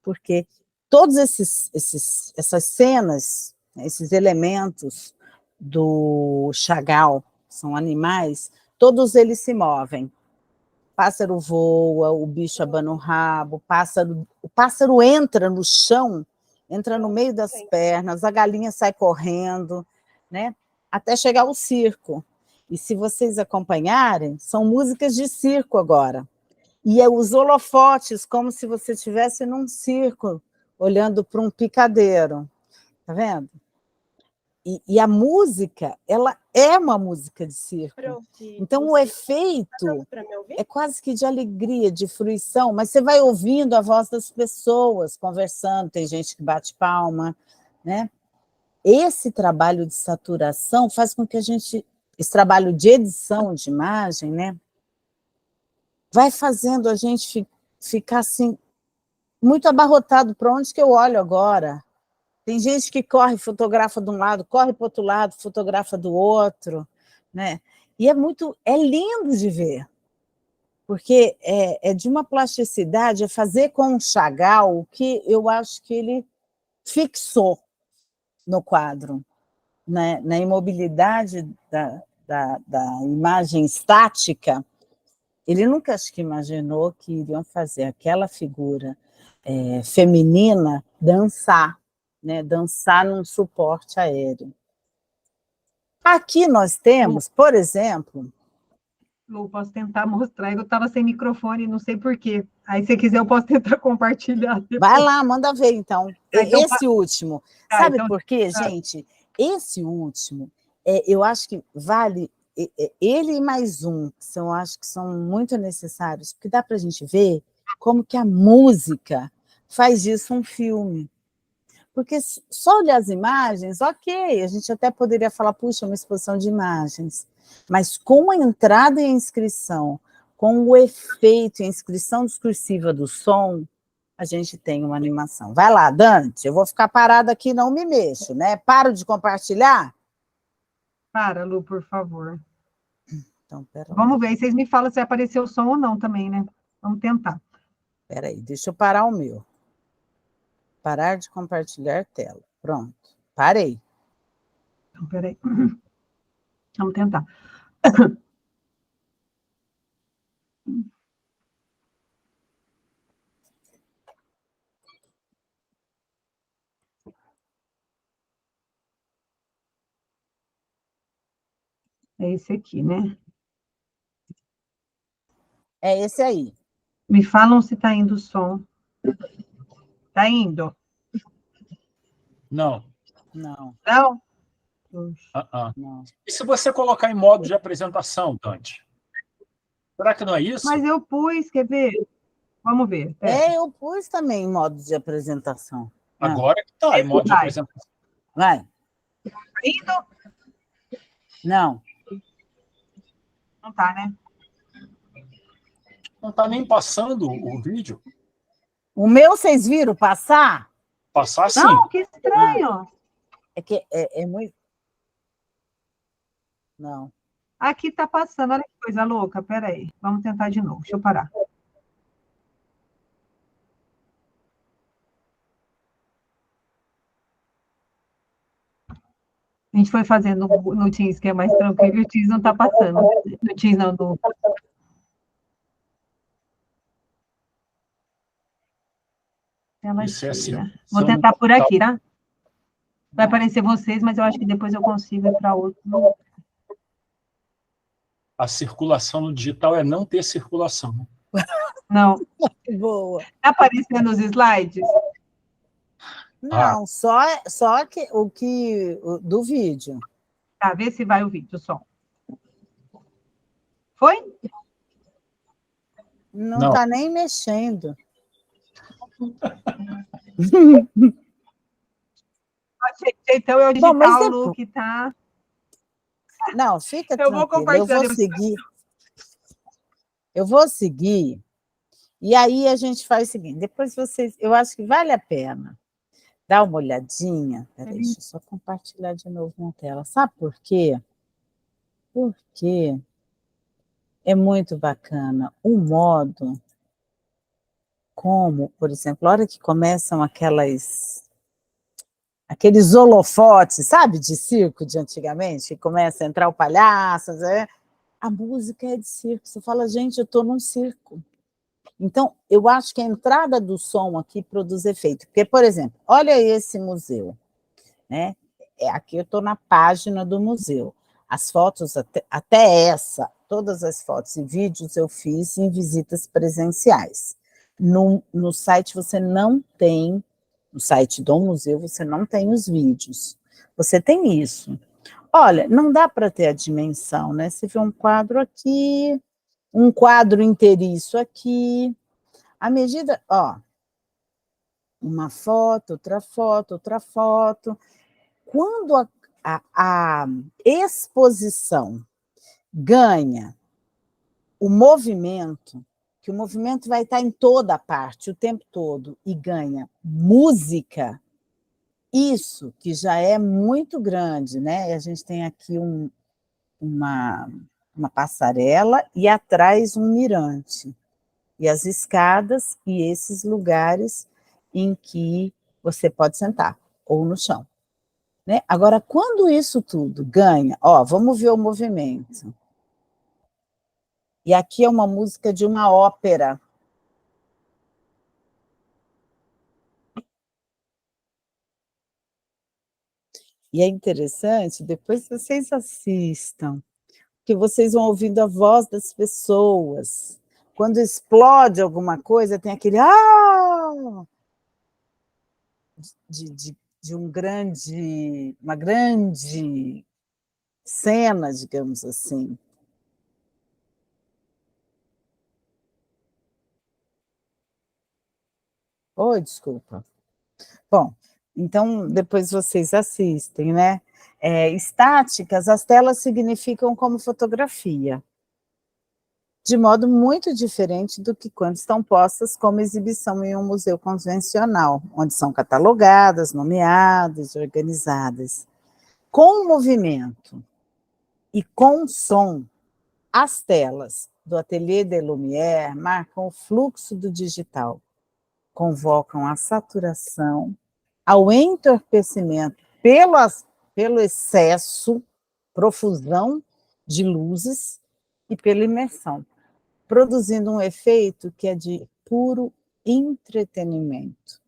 [SPEAKER 2] porque todas essas cenas, esses elementos do Chagall, são animais, todos eles se movem. O pássaro voa, o bicho abana o rabo, o pássaro entra no chão, entra no meio das pernas, a galinha sai correndo, né? Até chegar ao circo. E se vocês acompanharem, são músicas de circo agora. E os holofotes, como se você estivesse num circo, olhando para um picadeiro. Está vendo? E a música, ela é uma música de circo. Então, o efeito é quase que de alegria, de fruição, mas você vai ouvindo a voz das pessoas conversando, tem gente que bate palma, né? Esse trabalho de saturação faz com que a gente, esse trabalho de edição de imagem, né, vai fazendo a gente ficar assim, muito abarrotado. Para onde que eu olho agora? Tem gente que corre, fotografa de um lado, corre para o outro lado, fotografa do outro, né? E é lindo de ver, porque é de uma plasticidade, é fazer com o Chagall o que eu acho que ele fixou no quadro, né? Na imobilidade da imagem estática. Ele nunca, acho que, imaginou que iriam fazer aquela figura feminina dançar, né? Dançar num suporte aéreo. Aqui nós temos, por exemplo...
[SPEAKER 1] Lu, posso tentar mostrar, eu estava sem microfone, não sei por quê. Aí, se quiser, eu posso tentar compartilhar depois.
[SPEAKER 2] Vai lá, manda ver, então. Esse último. Sabe
[SPEAKER 1] então,
[SPEAKER 2] por quê, gente? Esse último, eu acho que vale... Ele e mais um, que eu acho que são muito necessários, porque dá para a gente ver como que a música faz disso um filme. Porque só olhar as imagens, ok, a gente até poderia falar, puxa, uma exposição de imagens, mas com a entrada e a inscrição, com o efeito e a inscrição discursiva do som, a gente tem uma animação. Vai lá, Dante, eu vou ficar parada aqui, não me mexo, né? Paro de compartilhar?
[SPEAKER 1] Para, Lu, por favor.
[SPEAKER 2] Então, pera lá.
[SPEAKER 1] Vamos ver, vocês me falam se apareceu o som ou não também, né? Vamos tentar.
[SPEAKER 2] Espera aí, deixa eu parar o meu. Parar de compartilhar tela. Pronto. Parei.
[SPEAKER 1] Então, peraí. Vamos tentar. É esse aqui, né?
[SPEAKER 2] É esse aí.
[SPEAKER 1] Me falam se está indo o som. Está indo?
[SPEAKER 4] Não.
[SPEAKER 2] Não,
[SPEAKER 1] Não? Puxa,
[SPEAKER 2] não.
[SPEAKER 4] E se você colocar em modo de apresentação, Dante? Será que não é isso?
[SPEAKER 1] mas eu pus, quer ver? Vamos ver. Pera.
[SPEAKER 2] Eu pus também em modo de apresentação.
[SPEAKER 4] Agora que está em modo de
[SPEAKER 1] Vai.
[SPEAKER 4] apresentação.
[SPEAKER 2] Vai.
[SPEAKER 1] Tá indo?
[SPEAKER 2] Não.
[SPEAKER 1] Não tá, né?
[SPEAKER 4] Não está nem passando o vídeo.
[SPEAKER 2] O meu, vocês viram passar?
[SPEAKER 4] Passar sim.
[SPEAKER 1] Não, que estranho.
[SPEAKER 2] É que é muito... Não.
[SPEAKER 1] Aqui tá passando, olha que coisa louca. Pera aí, vamos tentar de novo. Deixa eu parar. A gente foi fazendo no Teams, que é mais tranquilo, e o Teams não tá passando. No Teams, não, no... Tela
[SPEAKER 4] Isso é
[SPEAKER 1] cheia.
[SPEAKER 4] assim.
[SPEAKER 1] Vou tentar por aqui, tá? Vai aparecer vocês, mas eu acho que depois eu consigo ir para outro.
[SPEAKER 4] A circulação no digital é não ter circulação.
[SPEAKER 1] Não.
[SPEAKER 2] Boa.
[SPEAKER 1] Tá aparecendo os slides?
[SPEAKER 2] Não, só que, do vídeo.
[SPEAKER 1] Tá, vê se vai o vídeo, o som. Foi?
[SPEAKER 2] Não
[SPEAKER 4] Não.
[SPEAKER 2] está nem mexendo.
[SPEAKER 1] Então eu digitar
[SPEAKER 2] mas
[SPEAKER 1] o look, tá?
[SPEAKER 2] Não, fica
[SPEAKER 1] Eu vou
[SPEAKER 2] tranquilo.
[SPEAKER 1] compartilhar.
[SPEAKER 2] Eu vou seguir. E aí a gente faz o seguinte, depois vocês... Eu acho que vale a pena dar uma olhadinha. Peraí, deixa eu só compartilhar de novo na tela. Sabe por quê? Porque é muito bacana o modo como, por exemplo, a hora que começam aqueles holofotes, sabe, de circo de antigamente, que começa a entrar o palhaço, né? A música é de circo. Você fala, gente, eu estou num circo. Então, eu acho que a entrada do som aqui produz efeito. Porque, por exemplo, olha esse museu, né? Aqui eu estou na página do museu. As fotos, até essa, todas as fotos e vídeos eu fiz em visitas presenciais. No site você não tem, no site do museu você não tem os vídeos. Você tem isso. Olha, não dá para ter a dimensão, né? Você vê um quadro aqui, um quadro inteiriço aqui. À medida, ó, uma foto, outra foto, outra foto. Quando a exposição ganha o movimento, que o movimento vai estar em toda a parte, o tempo todo, e ganha música, isso que já é muito grande, né? A gente tem aqui uma passarela e atrás um mirante. E as escadas e esses lugares em que você pode sentar, ou no chão. Né? Agora, quando isso tudo ganha, ó, vamos ver o movimento. E aqui é uma música de uma ópera. E é interessante, depois vocês assistam, que vocês vão ouvindo a voz das pessoas. Quando explode alguma coisa, tem aquele ah! De uma grande cena, digamos assim. Oi, desculpa. Bom, então depois vocês assistem, né? Estáticas, as telas significam como fotografia, de modo muito diferente do que quando estão postas como exibição em um museu convencional, onde são catalogadas, nomeadas, organizadas. Com o movimento e com o som, as telas do Atelier des Lumière marcam o fluxo do digital, convocam a saturação, ao entorpecimento pelo excesso, profusão de luzes e pela imersão, produzindo um efeito que é de puro entretenimento.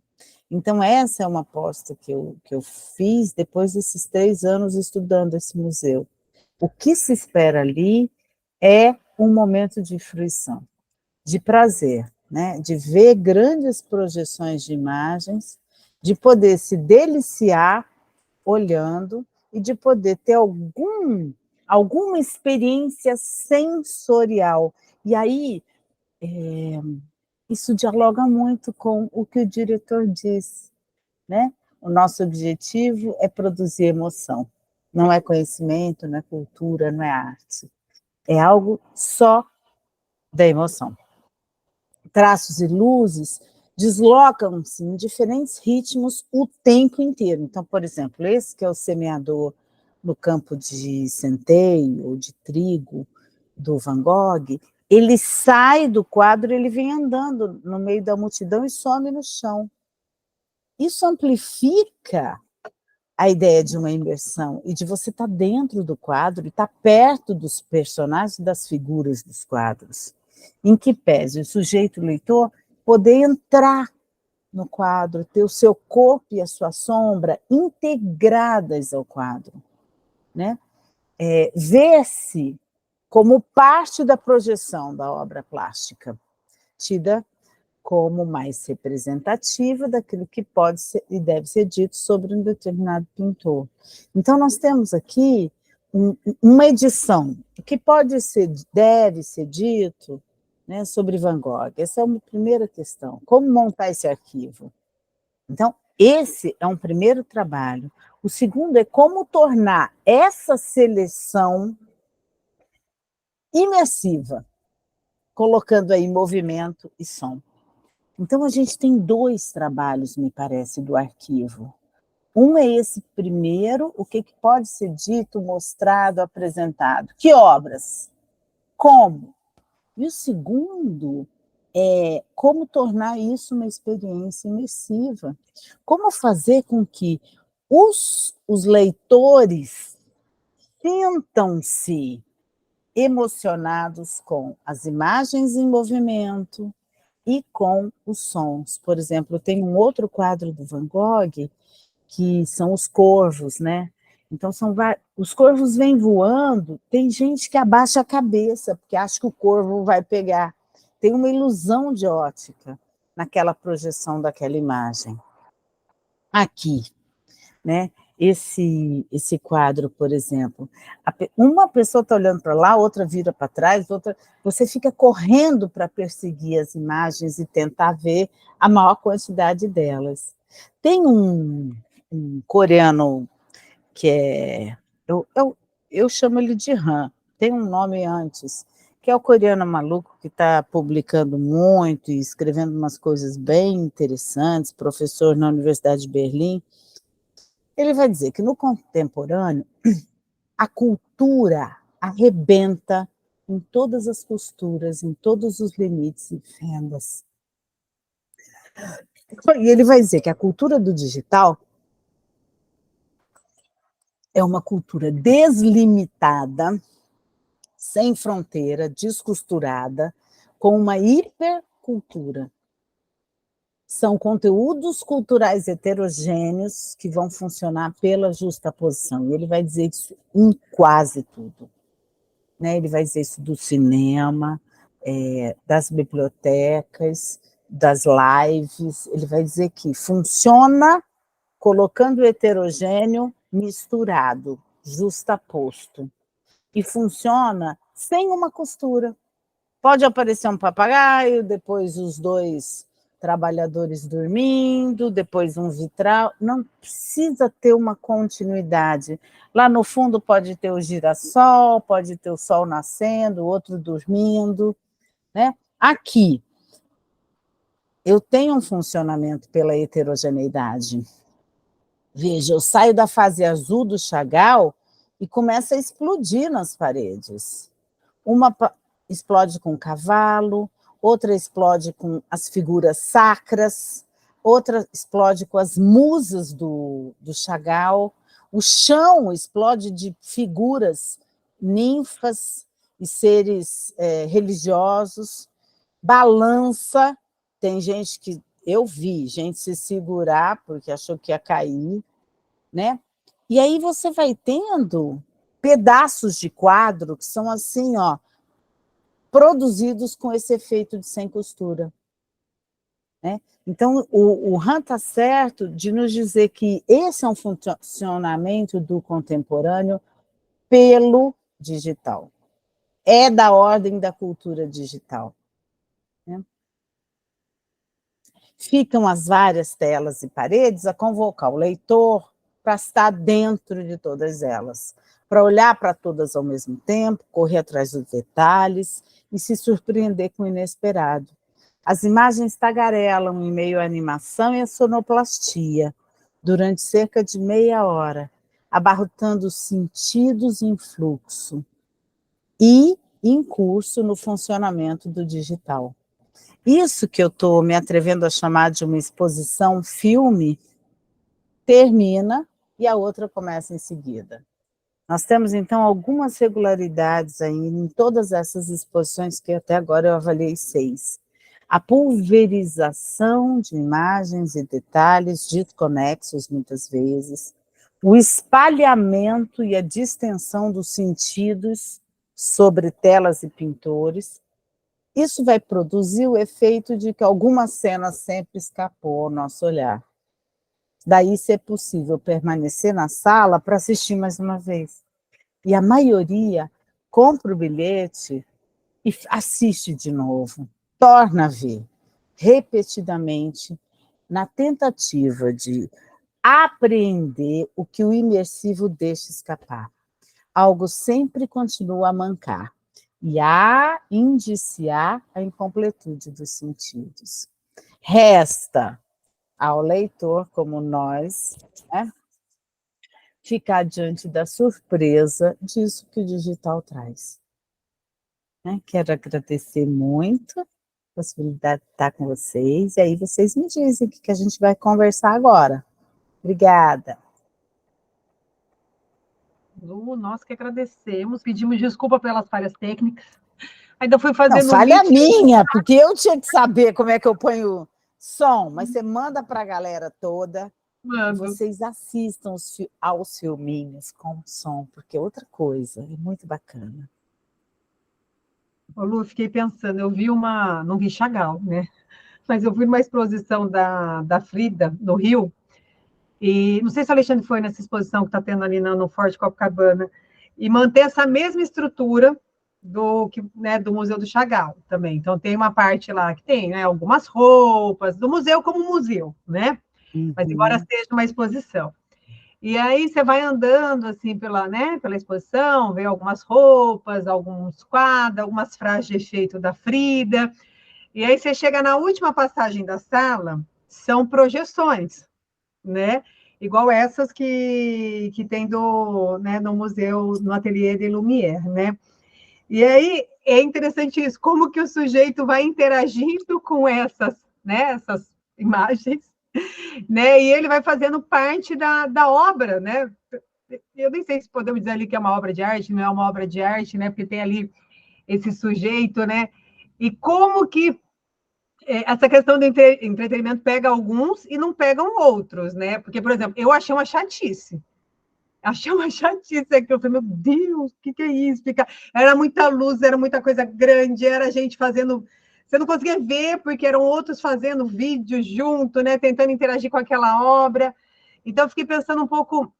[SPEAKER 2] Então, essa é uma aposta que eu fiz depois desses 3 anos estudando esse museu. O que se espera ali é um momento de fruição, de prazer, né? De ver grandes projeções de imagens, de poder se deliciar olhando e de poder ter alguma experiência sensorial. E aí, isso dialoga muito com o que o diretor disse, né? O nosso objetivo é produzir emoção. Não é conhecimento, não é cultura, não é arte. É algo só da emoção. Traços e luzes deslocam-se em diferentes ritmos o tempo inteiro. Então, por exemplo, esse que é o semeador no campo de centeio ou de trigo do Van Gogh, ele sai do quadro, ele vem andando no meio da multidão e some no chão. Isso amplifica a ideia de uma imersão e de você estar dentro do quadro e estar perto dos personagens, das figuras dos quadros, em que pese o sujeito leitor poder entrar no quadro, ter o seu corpo e a sua sombra integradas ao quadro, né? Ver-se como parte da projeção da obra plástica, tida como mais representativa daquilo que pode ser e deve ser dito sobre um determinado pintor. Então, nós temos aqui uma edição, o que deve ser dito, né, sobre Van Gogh. Essa é uma primeira questão. Como montar esse arquivo? Então, esse é um primeiro trabalho. O segundo é como tornar essa seleção imersiva, colocando aí movimento e som. Então, a gente tem 2 trabalhos, me parece, do arquivo. Um é esse primeiro, o que pode ser dito, mostrado, apresentado. Que obras? Como? E o segundo é como tornar isso uma experiência imersiva. Como fazer com que os leitores sintam-se emocionados com as imagens em movimento e com os sons. Por exemplo, tem um outro quadro do Van Gogh, que são os corvos, né? Então, os corvos vêm voando, tem gente que abaixa a cabeça, porque acha que o corvo vai pegar. Tem uma ilusão de ótica naquela projeção daquela imagem. Aqui, né? Esse quadro, por exemplo, uma pessoa está olhando para lá, outra vira para trás, você fica correndo para perseguir as imagens e tentar ver a maior quantidade delas. Tem um coreano que eu chamo ele de Han, tem um nome antes, que é o coreano maluco que está publicando muito e escrevendo umas coisas bem interessantes, professor na Universidade de Berlim. Ele vai dizer que no contemporâneo a cultura arrebenta em todas as costuras, em todos os limites e fendas. E ele vai dizer que a cultura do digital é uma cultura deslimitada, sem fronteira, descosturada, com uma hipercultura. São conteúdos culturais heterogêneos que vão funcionar pela justaposição. E ele vai dizer isso em quase tudo, né? Ele vai dizer isso do cinema, das bibliotecas, das lives. Ele vai dizer que funciona colocando o heterogêneo misturado, justaposto. E funciona sem uma costura. Pode aparecer um papagaio, depois os 2 trabalhadores dormindo, depois um vitral, não precisa ter uma continuidade. Lá no fundo pode ter o girassol, pode ter o sol nascendo, o outro dormindo, né? Aqui, eu tenho um funcionamento pela heterogeneidade. Veja, eu saio da fase azul do Chagall e começa a explodir nas paredes. Uma explode com o cavalo, outra explode com as figuras sacras, outra explode com as musas do Chagall, O chão explode de figuras, ninfas e seres religiosos, balança, tem gente que, eu vi, gente se segurar porque achou que ia cair, né? E aí você vai tendo pedaços de quadro que são assim, ó, produzidos com esse efeito de sem costura, né? Então, o Han está certo de nos dizer que esse é um funcionamento do contemporâneo pelo digital. É da ordem da cultura digital, né? Ficam as várias telas e paredes a convocar o leitor para estar dentro de todas elas, para olhar para todas ao mesmo tempo, correr atrás dos detalhes e se surpreender com o inesperado. As imagens tagarelam em meio à animação e à sonoplastia, durante cerca de meia hora, abarrotando os sentidos em fluxo e em curso no funcionamento do digital. Isso que eu estou me atrevendo a chamar de uma exposição filme, termina e a outra começa em seguida. Nós temos, então, algumas regularidades aí em todas essas exposições, que até agora eu avaliei 6. A pulverização de imagens e detalhes desconexos, muitas vezes, o espalhamento e a distensão dos sentidos sobre telas e pintores. Isso vai produzir o efeito de que alguma cena sempre escapou ao nosso olhar. Daí, se é possível permanecer na sala para assistir mais uma vez. E a maioria compra o bilhete e assiste de novo, torna a ver, repetidamente, na tentativa de apreender o que o imersivo deixa escapar. Algo sempre continua a mancar e a indiciar a incompletude dos sentidos. Resta ao leitor, como nós, né, ficar diante da surpresa disso que o digital traz. Quero agradecer muito a possibilidade de estar com vocês, e aí vocês me dizem o que a gente vai conversar agora. Obrigada.
[SPEAKER 1] Lu, nós que agradecemos, pedimos desculpa pelas falhas técnicas. Ainda fui fazendo
[SPEAKER 2] Não, falha minha, porque eu tinha que saber como é que eu ponho som, mas você manda para a galera toda. E vocês assistam aos filminhos com som, porque é outra coisa, é muito bacana.
[SPEAKER 1] Ô, Lu, fiquei pensando, eu vi não vi Chagall, né? Mas eu vi uma exposição da Frida, no Rio, e não sei se o Alexandre foi nessa exposição que está tendo ali no Forte Copacabana, e manter essa mesma estrutura do Museu do Chagall também. Então, tem uma parte lá que tem, né, algumas roupas, do museu como museu, né? Mas embora seja uma exposição. E aí você vai andando assim pela exposição, vê algumas roupas, alguns quadros, algumas frases de efeito da Frida. E aí você chega na última passagem da sala, são projeções, né? Igual essas que tem no museu, no Ateliê de Lumière, né? E aí é interessante isso, como que o sujeito vai interagindo com essas imagens, né? E ele vai fazendo parte da obra, né? Eu nem sei se podemos dizer ali que é uma obra de arte, não é uma obra de arte, né? Porque tem ali esse sujeito, né? E como que essa questão do entretenimento pega alguns e não pegam outros, né? Porque, por exemplo, eu achei uma chatice. Achei uma chatice aqui. Eu falei, meu Deus, o que é isso? Era muita luz, era muita coisa grande, era gente fazendo. Você não conseguia ver, porque eram outros fazendo vídeo junto, né? Tentando interagir com aquela obra. Então, eu fiquei pensando um pouco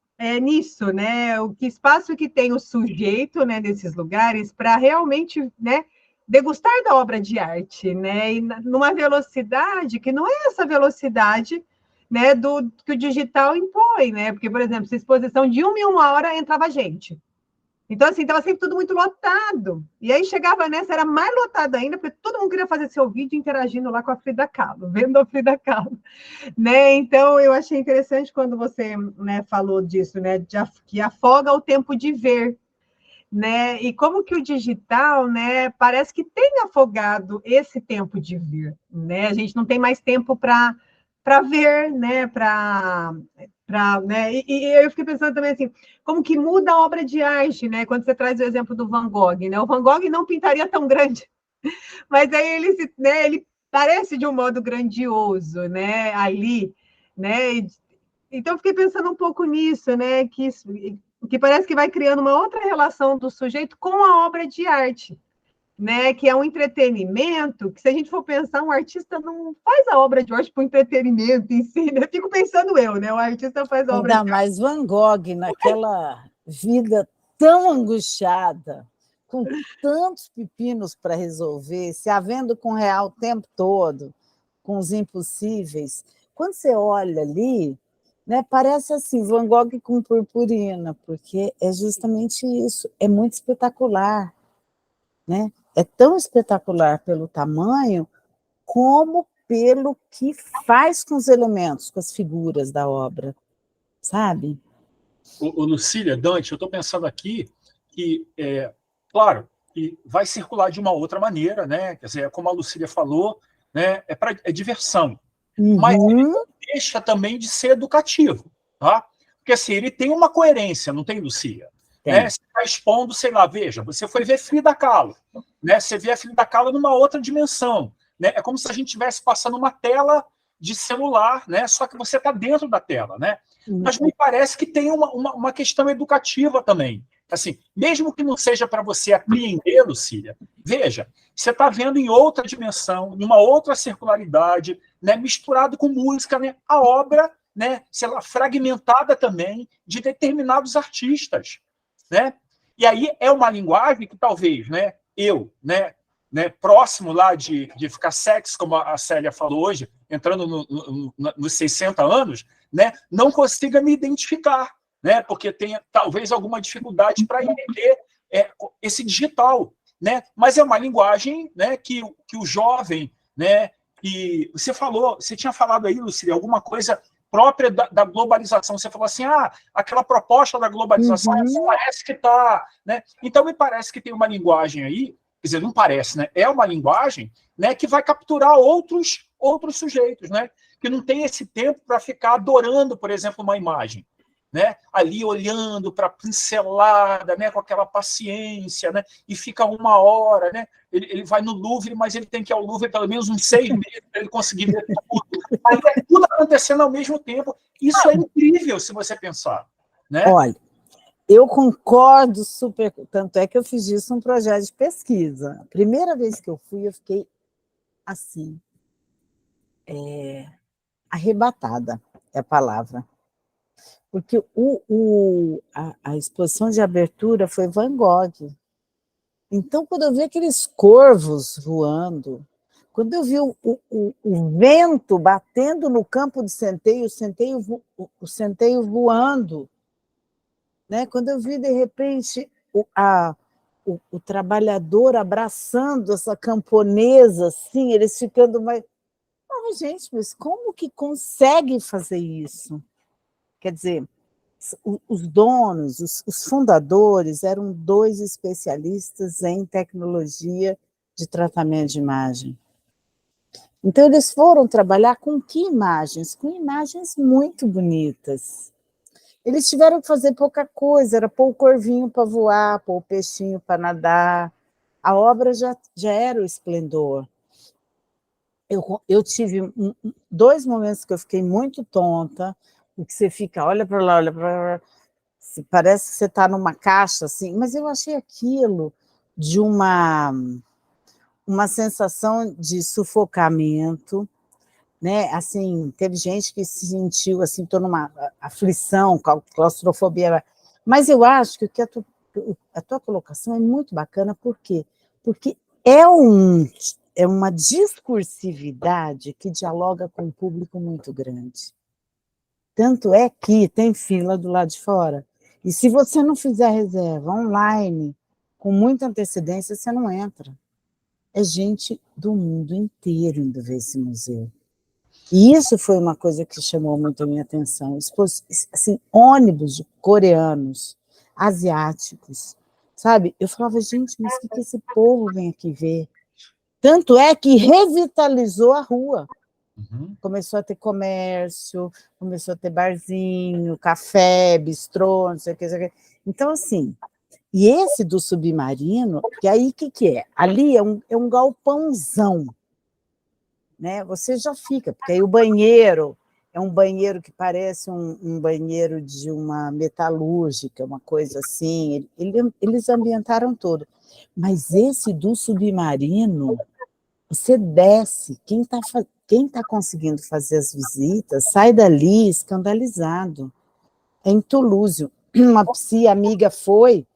[SPEAKER 1] nisso, né? O que espaço que tem o sujeito, né, nesses lugares para realmente, né, degustar da obra de arte, né? E numa velocidade que não é essa velocidade, né, do que o digital impõe, né? Porque, por exemplo, essa exposição de 1 em 1 hora entrava gente. Então, assim, estava sempre tudo muito lotado. E aí chegava nessa, era mais lotado ainda, porque todo mundo queria fazer seu vídeo interagindo lá com a Frida Kahlo, vendo a Frida Kahlo, né? Então, eu achei interessante quando você, né, falou disso, né, que afoga o tempo de ver, né? E como que o digital, né, parece que tem afogado esse tempo de ver, né? A gente não tem mais tempo para ver, né, para né? E eu fiquei pensando também assim, como que muda a obra de arte, né? Quando você traz o exemplo do Van Gogh, né? O Van Gogh não pintaria tão grande, mas aí ele parece de um modo grandioso, né? Ali, né? Então eu fiquei pensando um pouco nisso, né? Que parece que vai criando uma outra relação do sujeito com a obra de arte, né, que é um entretenimento, que se a gente for pensar, um artista não faz a obra de arte para o entretenimento em si, né? Fico pensando né? O artista faz a obra de
[SPEAKER 2] Ainda mais Van Gogh, naquela vida tão angustiada, com tantos pepinos para resolver, se havendo com real o tempo todo, com os impossíveis. Quando você olha ali, né, parece assim, Van Gogh com purpurina, porque é justamente isso, é muito espetacular, né? É tão espetacular pelo tamanho, como pelo que faz com os elementos, com as figuras da obra, sabe?
[SPEAKER 4] O Lucília, Dante, eu estou pensando aqui que, claro, que vai circular de uma outra maneira, né? Quer dizer, como a Lucília falou, né? É diversão. Mas ele não deixa também de ser educativo, tá? Porque assim, ele tem uma coerência, não tem, Lucília? Né? Você está expondo, sei lá, veja, você foi ver Frida Kahlo, né? Você vê a Frida Kahlo numa outra dimensão, né? É como se a gente estivesse passando uma tela de celular, né? Só que você está dentro da tela, né? Mas me parece que tem uma questão educativa também. Assim, mesmo que não seja para você apreender, Lucília, veja, você está vendo em outra dimensão, em uma outra circularidade, né, misturado com música, né, a obra, né, sei lá, fragmentada também de determinados artistas, né? E aí é uma linguagem que talvez, né, eu, né, próximo lá de ficar sexy, como a Célia falou hoje, entrando nos 60 anos, né, não consiga me identificar, né, porque tenha talvez alguma dificuldade para entender esse digital, né? Mas é uma linguagem, né, que o jovem, né, que você tinha falado aí, Lucília, alguma coisa própria da globalização. Você falou assim, aquela proposta da globalização parece que está, né? Então me parece que tem uma linguagem aí, quer dizer, não parece, né? É uma linguagem, né, que vai capturar outros sujeitos, né? Que não tem esse tempo para ficar adorando, por exemplo, uma imagem, né? Ali olhando para a pincelada, né? Com aquela paciência, né? E fica uma hora, né? Ele vai no Louvre, mas ele tem que ir ao Louvre pelo menos uns 6 meses para ele conseguir ver tudo. Aí é tudo acontecendo ao mesmo tempo. Isso é incrível, se você pensar, né?
[SPEAKER 2] Olha, eu concordo super, tanto é que eu fiz isso um projeto de pesquisa. A primeira vez que eu fui, eu fiquei assim, arrebatada, é a palavra. Porque a exposição de abertura foi Van Gogh. Então, quando eu vi aqueles corvos voando, quando eu vi o vento batendo no campo de centeio, o centeio voando, né? Quando eu vi, de repente, o trabalhador abraçando essa camponesa, assim, eles ficando mais... Oh, gente, mas como que consegue fazer isso? Quer dizer, os donos, os fundadores eram 2 especialistas em tecnologia de tratamento de imagem. Então, eles foram trabalhar com que imagens? Com imagens muito bonitas. Eles tiveram que fazer pouca coisa, era pôr o corvinho para voar, pôr o peixinho para nadar. A obra já era o esplendor. Eu tive 2 momentos que eu fiquei muito tonta, em que você fica, olha para lá, olha para lá, parece que você está numa caixa, assim, mas eu achei aquilo de uma sensação de sufocamento, né? Assim, teve gente que se sentiu assim, estou numa aflição, claustrofobia, mas eu acho que a tua colocação é muito bacana, por quê? Porque é uma discursividade que dialoga com um público muito grande. Tanto é que tem fila do lado de fora. E se você não fizer reserva online, com muita antecedência, você não entra. É gente do mundo inteiro indo ver esse museu. E isso foi uma coisa que chamou muito a minha atenção. Assim, ônibus de coreanos, asiáticos, sabe? Eu falava, gente, mas o que esse povo vem aqui ver? Tanto é que revitalizou a rua. Começou a ter comércio, começou a ter barzinho, café, bistrô, não sei o que, não sei o que. Então, assim, e esse do submarino, que aí o que é? Ali é um galpãozão, né? Você já fica, porque aí o banheiro é um banheiro que parece um banheiro de uma metalúrgica, uma coisa assim. Eles ambientaram todo. Mas esse do submarino, você desce, quem tá conseguindo fazer as visitas, sai dali escandalizado. É em Toulouse. Uma amiga foi,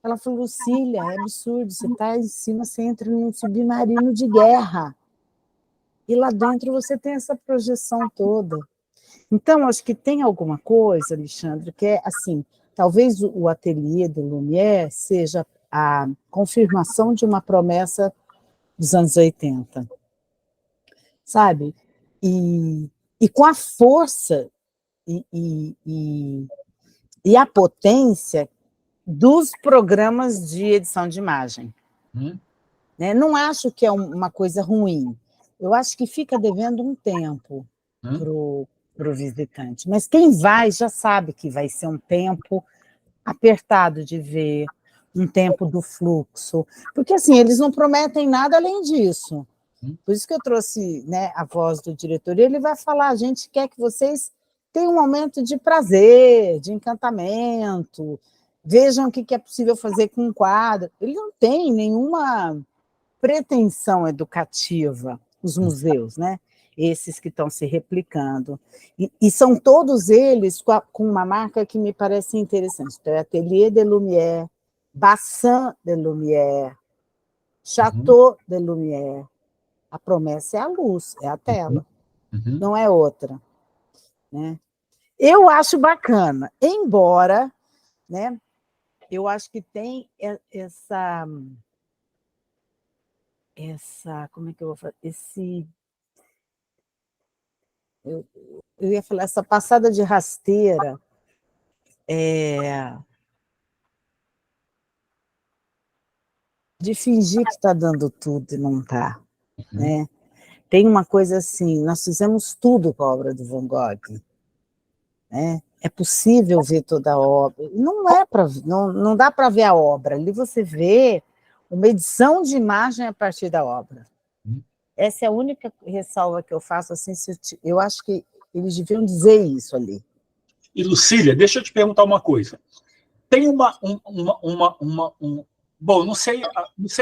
[SPEAKER 2] ela falou, Lucília, é absurdo, você está em cima, você entra num submarino de guerra. E lá dentro você tem essa projeção toda. Então, acho que tem alguma coisa, Alexandre, que é assim, talvez o ateliê do Lumière seja a confirmação de uma promessa dos anos 80, sabe? E com a força e a potência dos programas de edição de imagem. Né? Não acho que é uma coisa ruim. Eu acho que fica devendo um tempo para o visitante. Mas quem vai já sabe que vai ser um tempo apertado de ver, um tempo do fluxo. Porque, assim, eles não prometem nada além disso. Por isso que eu trouxe, né, a voz do diretor. E ele vai falar, a gente quer que vocês tenham um momento de prazer, de encantamento, vejam o que é possível fazer com um quadro. Ele não tem nenhuma pretensão educativa, os museus, né? Esses que estão se replicando. E são todos eles com uma marca que me parece interessante. Então, é Atelier de Lumière, Bassin de Lumière, Chateau de Lumière. A promessa é a luz, é a tela, não é outra. Né? Eu acho bacana, embora, né, eu acho que tem essa como é que eu vou falar? Eu ia falar, essa passada de rasteira de fingir que está dando tudo e não está. Né? Tem uma coisa assim, nós fizemos tudo com a obra do Van Gogh. Né? É possível ver toda a obra. Não dá para ver a obra. Ali você vê uma edição de imagem a partir da obra. Essa é a única ressalva que eu faço. Assim, eu acho que eles deviam dizer isso ali.
[SPEAKER 4] E, Lucília, deixa eu te perguntar uma coisa. Tem bom, não sei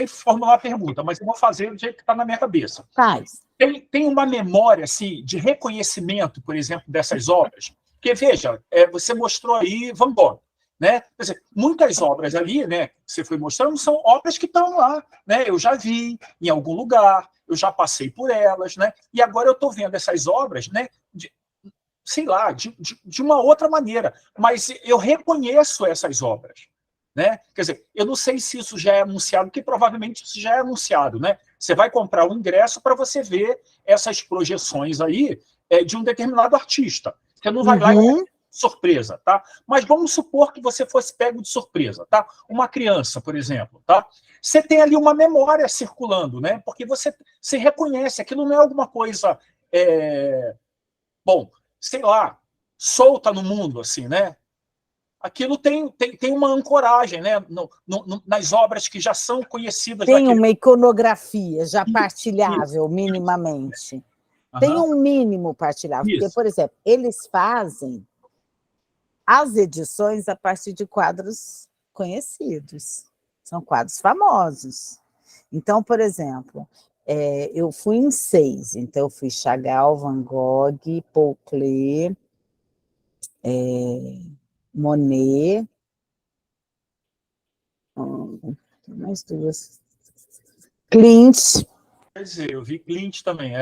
[SPEAKER 4] formular a pergunta, mas eu vou fazer do jeito que está na minha cabeça.
[SPEAKER 2] Faz.
[SPEAKER 4] Tem uma memória assim, de reconhecimento, por exemplo, dessas obras? Porque, veja, você mostrou aí Van Gogh. Né? Quer dizer, muitas obras ali, né, que você foi mostrando, são obras que estão lá. Né? Eu já vi em algum lugar, eu já passei por elas, né? E agora eu estou vendo essas obras, né, sei lá, de uma outra maneira, mas eu reconheço essas obras. Né? Quer dizer, eu não sei se isso já é anunciado, porque provavelmente isso já é anunciado. Né? Você vai comprar o ingresso para você ver essas projeções aí de um determinado artista. Você não vai lá e surpresa, tá? Mas vamos supor que você fosse pego de surpresa, tá? Uma criança, por exemplo, tá? Você tem ali uma memória circulando, né? Porque você reconhece, aquilo não é alguma coisa, bom, sei lá, solta no mundo, assim, né? Aquilo tem uma ancoragem, né? Nas obras que já são conhecidas.
[SPEAKER 2] Tem uma iconografia já partilhável, minimamente. Tem um mínimo partilhável. Porque, por exemplo, eles fazem as edições a partir de quadros conhecidos. São quadros famosos. Então, por exemplo, eu fui em 6. Então, eu fui Chagall, Van Gogh, Paul Klee, Monet, mais duas. Klimt.
[SPEAKER 4] Quer dizer, eu vi Klimt também,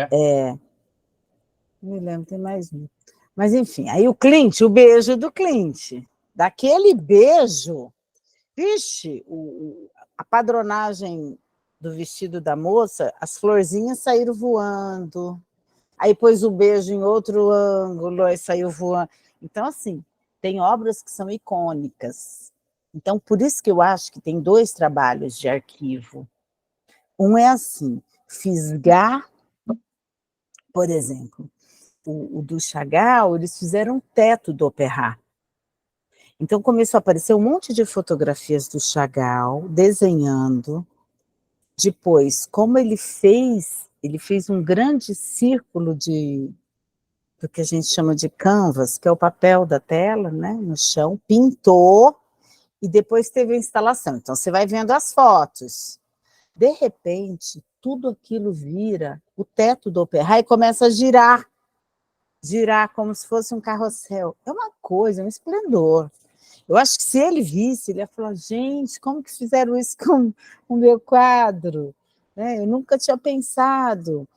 [SPEAKER 2] Não me lembro, tem mais um. Mas, enfim, aí o Klimt, o beijo do Klimt. Daquele beijo, vixe, a padronagem do vestido da moça, as florzinhas saíram voando, aí pôs o beijo em outro ângulo, aí saiu voando. Então, assim, tem obras que são icônicas. Então, por isso que eu acho que tem 2 trabalhos de arquivo. Um é assim, fisgar Por exemplo, o do Chagall, eles fizeram o teto do Opéra. Então começou a aparecer um monte de fotografias do Chagall, desenhando. Depois, como ele fez um grande círculo do que a gente chama de canvas, que é o papel da tela, né, no chão, pintou, e depois teve a instalação. Então, você vai vendo as fotos. De repente, tudo aquilo vira o teto do Opéra e começa a girar como se fosse um carrossel. É uma coisa, um esplendor. Eu acho que se ele visse, ele ia falar, gente, como que fizeram isso com o meu quadro? Né? Eu nunca tinha pensado.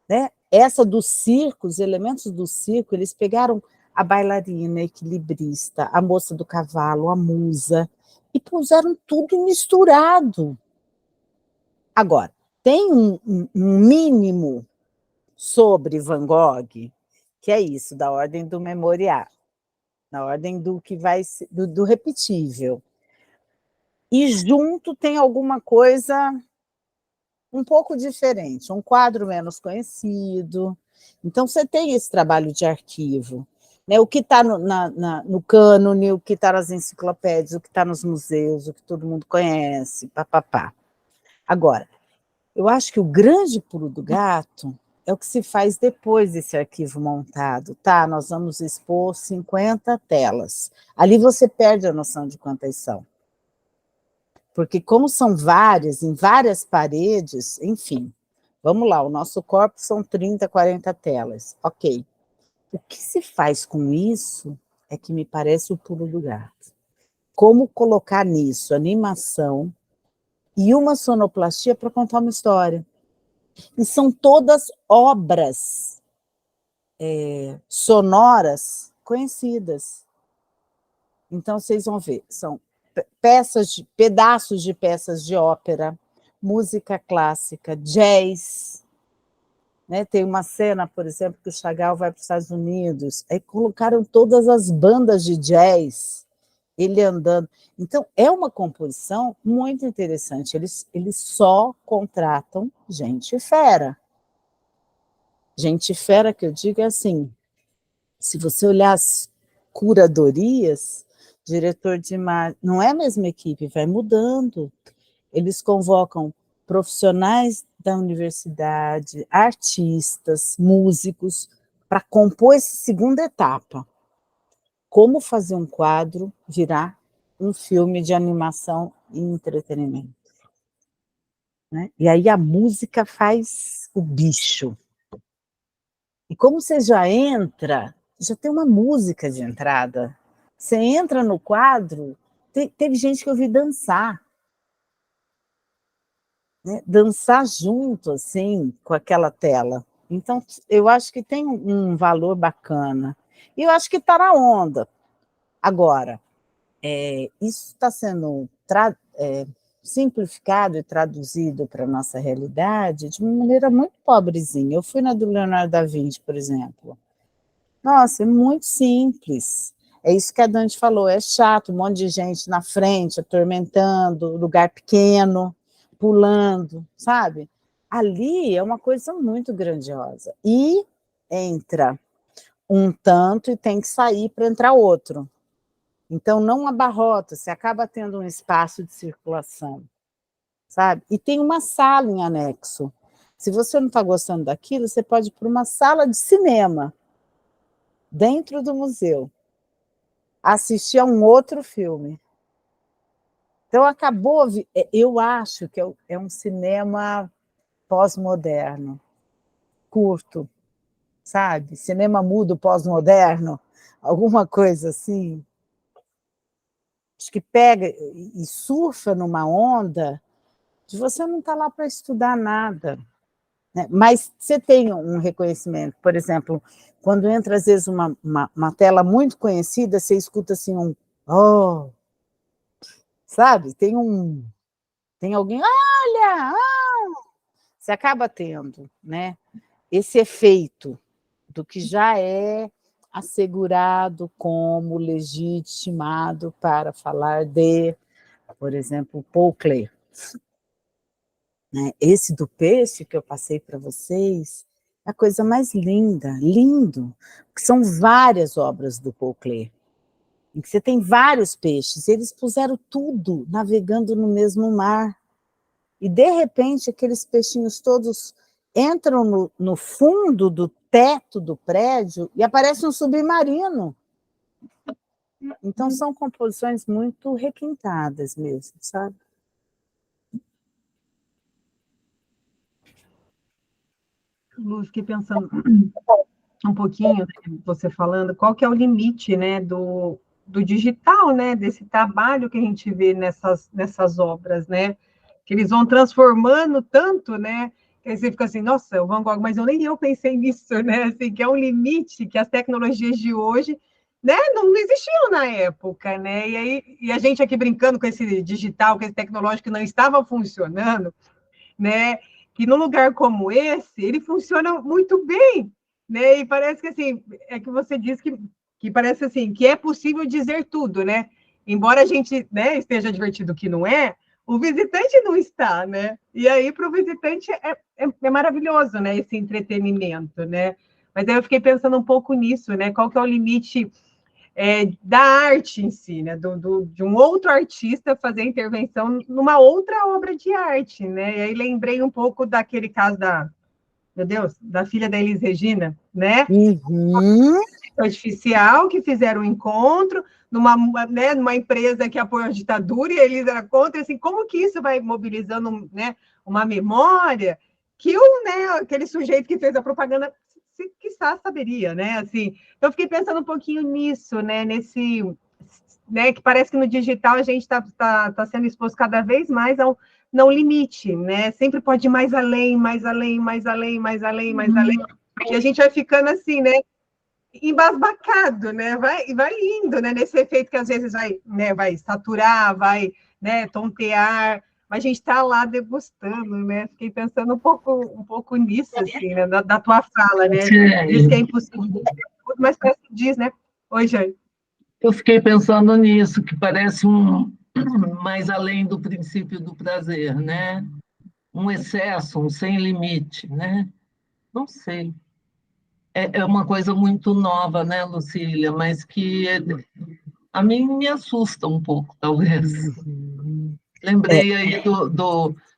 [SPEAKER 2] Né? Essa do circo, os elementos do circo, eles pegaram a bailarina, a equilibrista, a moça do cavalo, a musa, e puseram tudo misturado. Agora, tem um mínimo sobre Van Gogh, que é isso, da ordem do memorial, na ordem do que vai do repetível. E junto tem alguma coisa um pouco diferente, um quadro menos conhecido. Então, você tem esse trabalho de arquivo, né? O que está no cânone, o que está nas enciclopédias, o que está nos museus, o que todo mundo conhece, papapá. Agora, eu acho que o grande pulo do gato é o que se faz depois desse arquivo montado. Tá, nós vamos expor 50 telas. Ali você perde a noção de quantas são. Porque como são várias, em várias paredes, enfim, vamos lá, o nosso corpo são 30, 40 telas, ok. O que se faz com isso é que me parece o pulo do gato. Como colocar nisso animação e uma sonoplastia para contar uma história. E são todas obras sonoras conhecidas. Então, vocês vão ver, são pedaços de peças de ópera, música clássica, jazz. Né? Tem uma cena, por exemplo, que o Chagall vai para os Estados Unidos, aí colocaram todas as bandas de jazz, ele andando. Então, é uma composição muito interessante. Eles só contratam gente fera. Gente fera, que eu digo, é assim, se você olhar as curadorias, diretor de imagem, não é a mesma equipe, vai mudando. Eles convocam profissionais da universidade, artistas, músicos, para compor essa segunda etapa. Como fazer um quadro virar um filme de animação e entretenimento. Né? E aí a música faz o bicho. E como você já entra, já tem uma música de entrada. Você entra no quadro, teve gente que eu vi dançar. Né? Dançar junto, assim, com aquela tela. Então, eu acho que tem um valor bacana. E eu acho que está na onda. Agora, isso está sendo simplificado e traduzido para a nossa realidade de uma maneira muito pobrezinha. Eu fui na do Leonardo da Vinci, por exemplo. Nossa, é muito simples. É isso que a Dante falou, é chato, um monte de gente na frente, atormentando, lugar pequeno, pulando, sabe? Ali é uma coisa muito grandiosa. E entra um tanto e tem que sair para entrar outro. Então, não abarrota, você acaba tendo um espaço de circulação, sabe? E tem uma sala em anexo. Se você não está gostando daquilo, você pode ir para uma sala de cinema, dentro do museu, assistir a um outro filme. Então, acabou, eu acho que é um cinema pós-moderno, curto, sabe? Cinema mudo pós-moderno, alguma coisa assim. Acho que pega e surfa numa onda de você não estar lá para estudar nada. Né? Mas você tem um reconhecimento, por exemplo, quando entra às vezes uma tela muito conhecida, você escuta assim um oh, sabe? Tem alguém, olha, você acaba tendo, né? Esse efeito do que já é assegurado como legitimado para falar de, por exemplo, Paul Klee. Né? Esse do peixe que eu passei para vocês, a coisa mais linda, lindo, que são várias obras do Paul Klee, em que você tem vários peixes, eles puseram tudo navegando no mesmo mar, e de repente aqueles peixinhos todos entram no fundo do teto do prédio e aparece um submarino. Então são composições muito requintadas mesmo, sabe?
[SPEAKER 1] Lu, fiquei pensando um pouquinho, né, você falando, qual que é o limite, né, do digital, né, desse trabalho que a gente vê nessas obras, né, que eles vão transformando tanto, né, que aí você fica assim, nossa, o Van Gogh, mas nem eu pensei nisso, né, assim, que é um limite que as tecnologias de hoje, né, não existiam na época, né, e a gente aqui brincando com esse digital, com esse tecnológico que não estava funcionando, né, que num lugar como esse, ele funciona muito bem, né? E parece que assim, é que você diz que parece assim, que é possível dizer tudo, né? Embora a gente, né, esteja divertido que não é, o visitante não está, né? E aí para o visitante é maravilhoso, né? Esse entretenimento, né? Mas aí eu fiquei pensando um pouco nisso, né? Qual que é o limite da arte em si, né? De um outro artista fazer intervenção numa outra obra de arte, né? E aí lembrei um pouco daquele caso meu Deus, da filha da Elis Regina, né?
[SPEAKER 2] Uhum.
[SPEAKER 1] Artificial, que fizeram um encontro numa empresa que apoia a ditadura, e eles eram contra, assim, como que isso vai mobilizando, né, uma memória que aquele sujeito que fez a propaganda quiçá saberia, né? Assim, eu fiquei pensando um pouquinho nisso, né? Nesse, né? Que parece que no digital a gente está sendo exposto cada vez mais ao não limite, né? Sempre pode ir mais além, mais além, mais além, mais além, mais além. E a gente vai ficando assim, né? Embasbacado, né? Vai indo, né? Nesse efeito que às vezes vai saturar, vai, né, tontear, mas a gente está lá degustando, né? Fiquei pensando um pouco nisso, assim, né? Da tua fala, né? Diz que é impossível, mas parece que diz, né? Oi, Jane.
[SPEAKER 3] Eu fiquei pensando nisso, que parece mais além do princípio do prazer, né? Um excesso, um sem limite, né? Não sei. É uma coisa muito nova, né, Lucília? Mas que a mim me assusta um pouco, talvez. Lembrei aí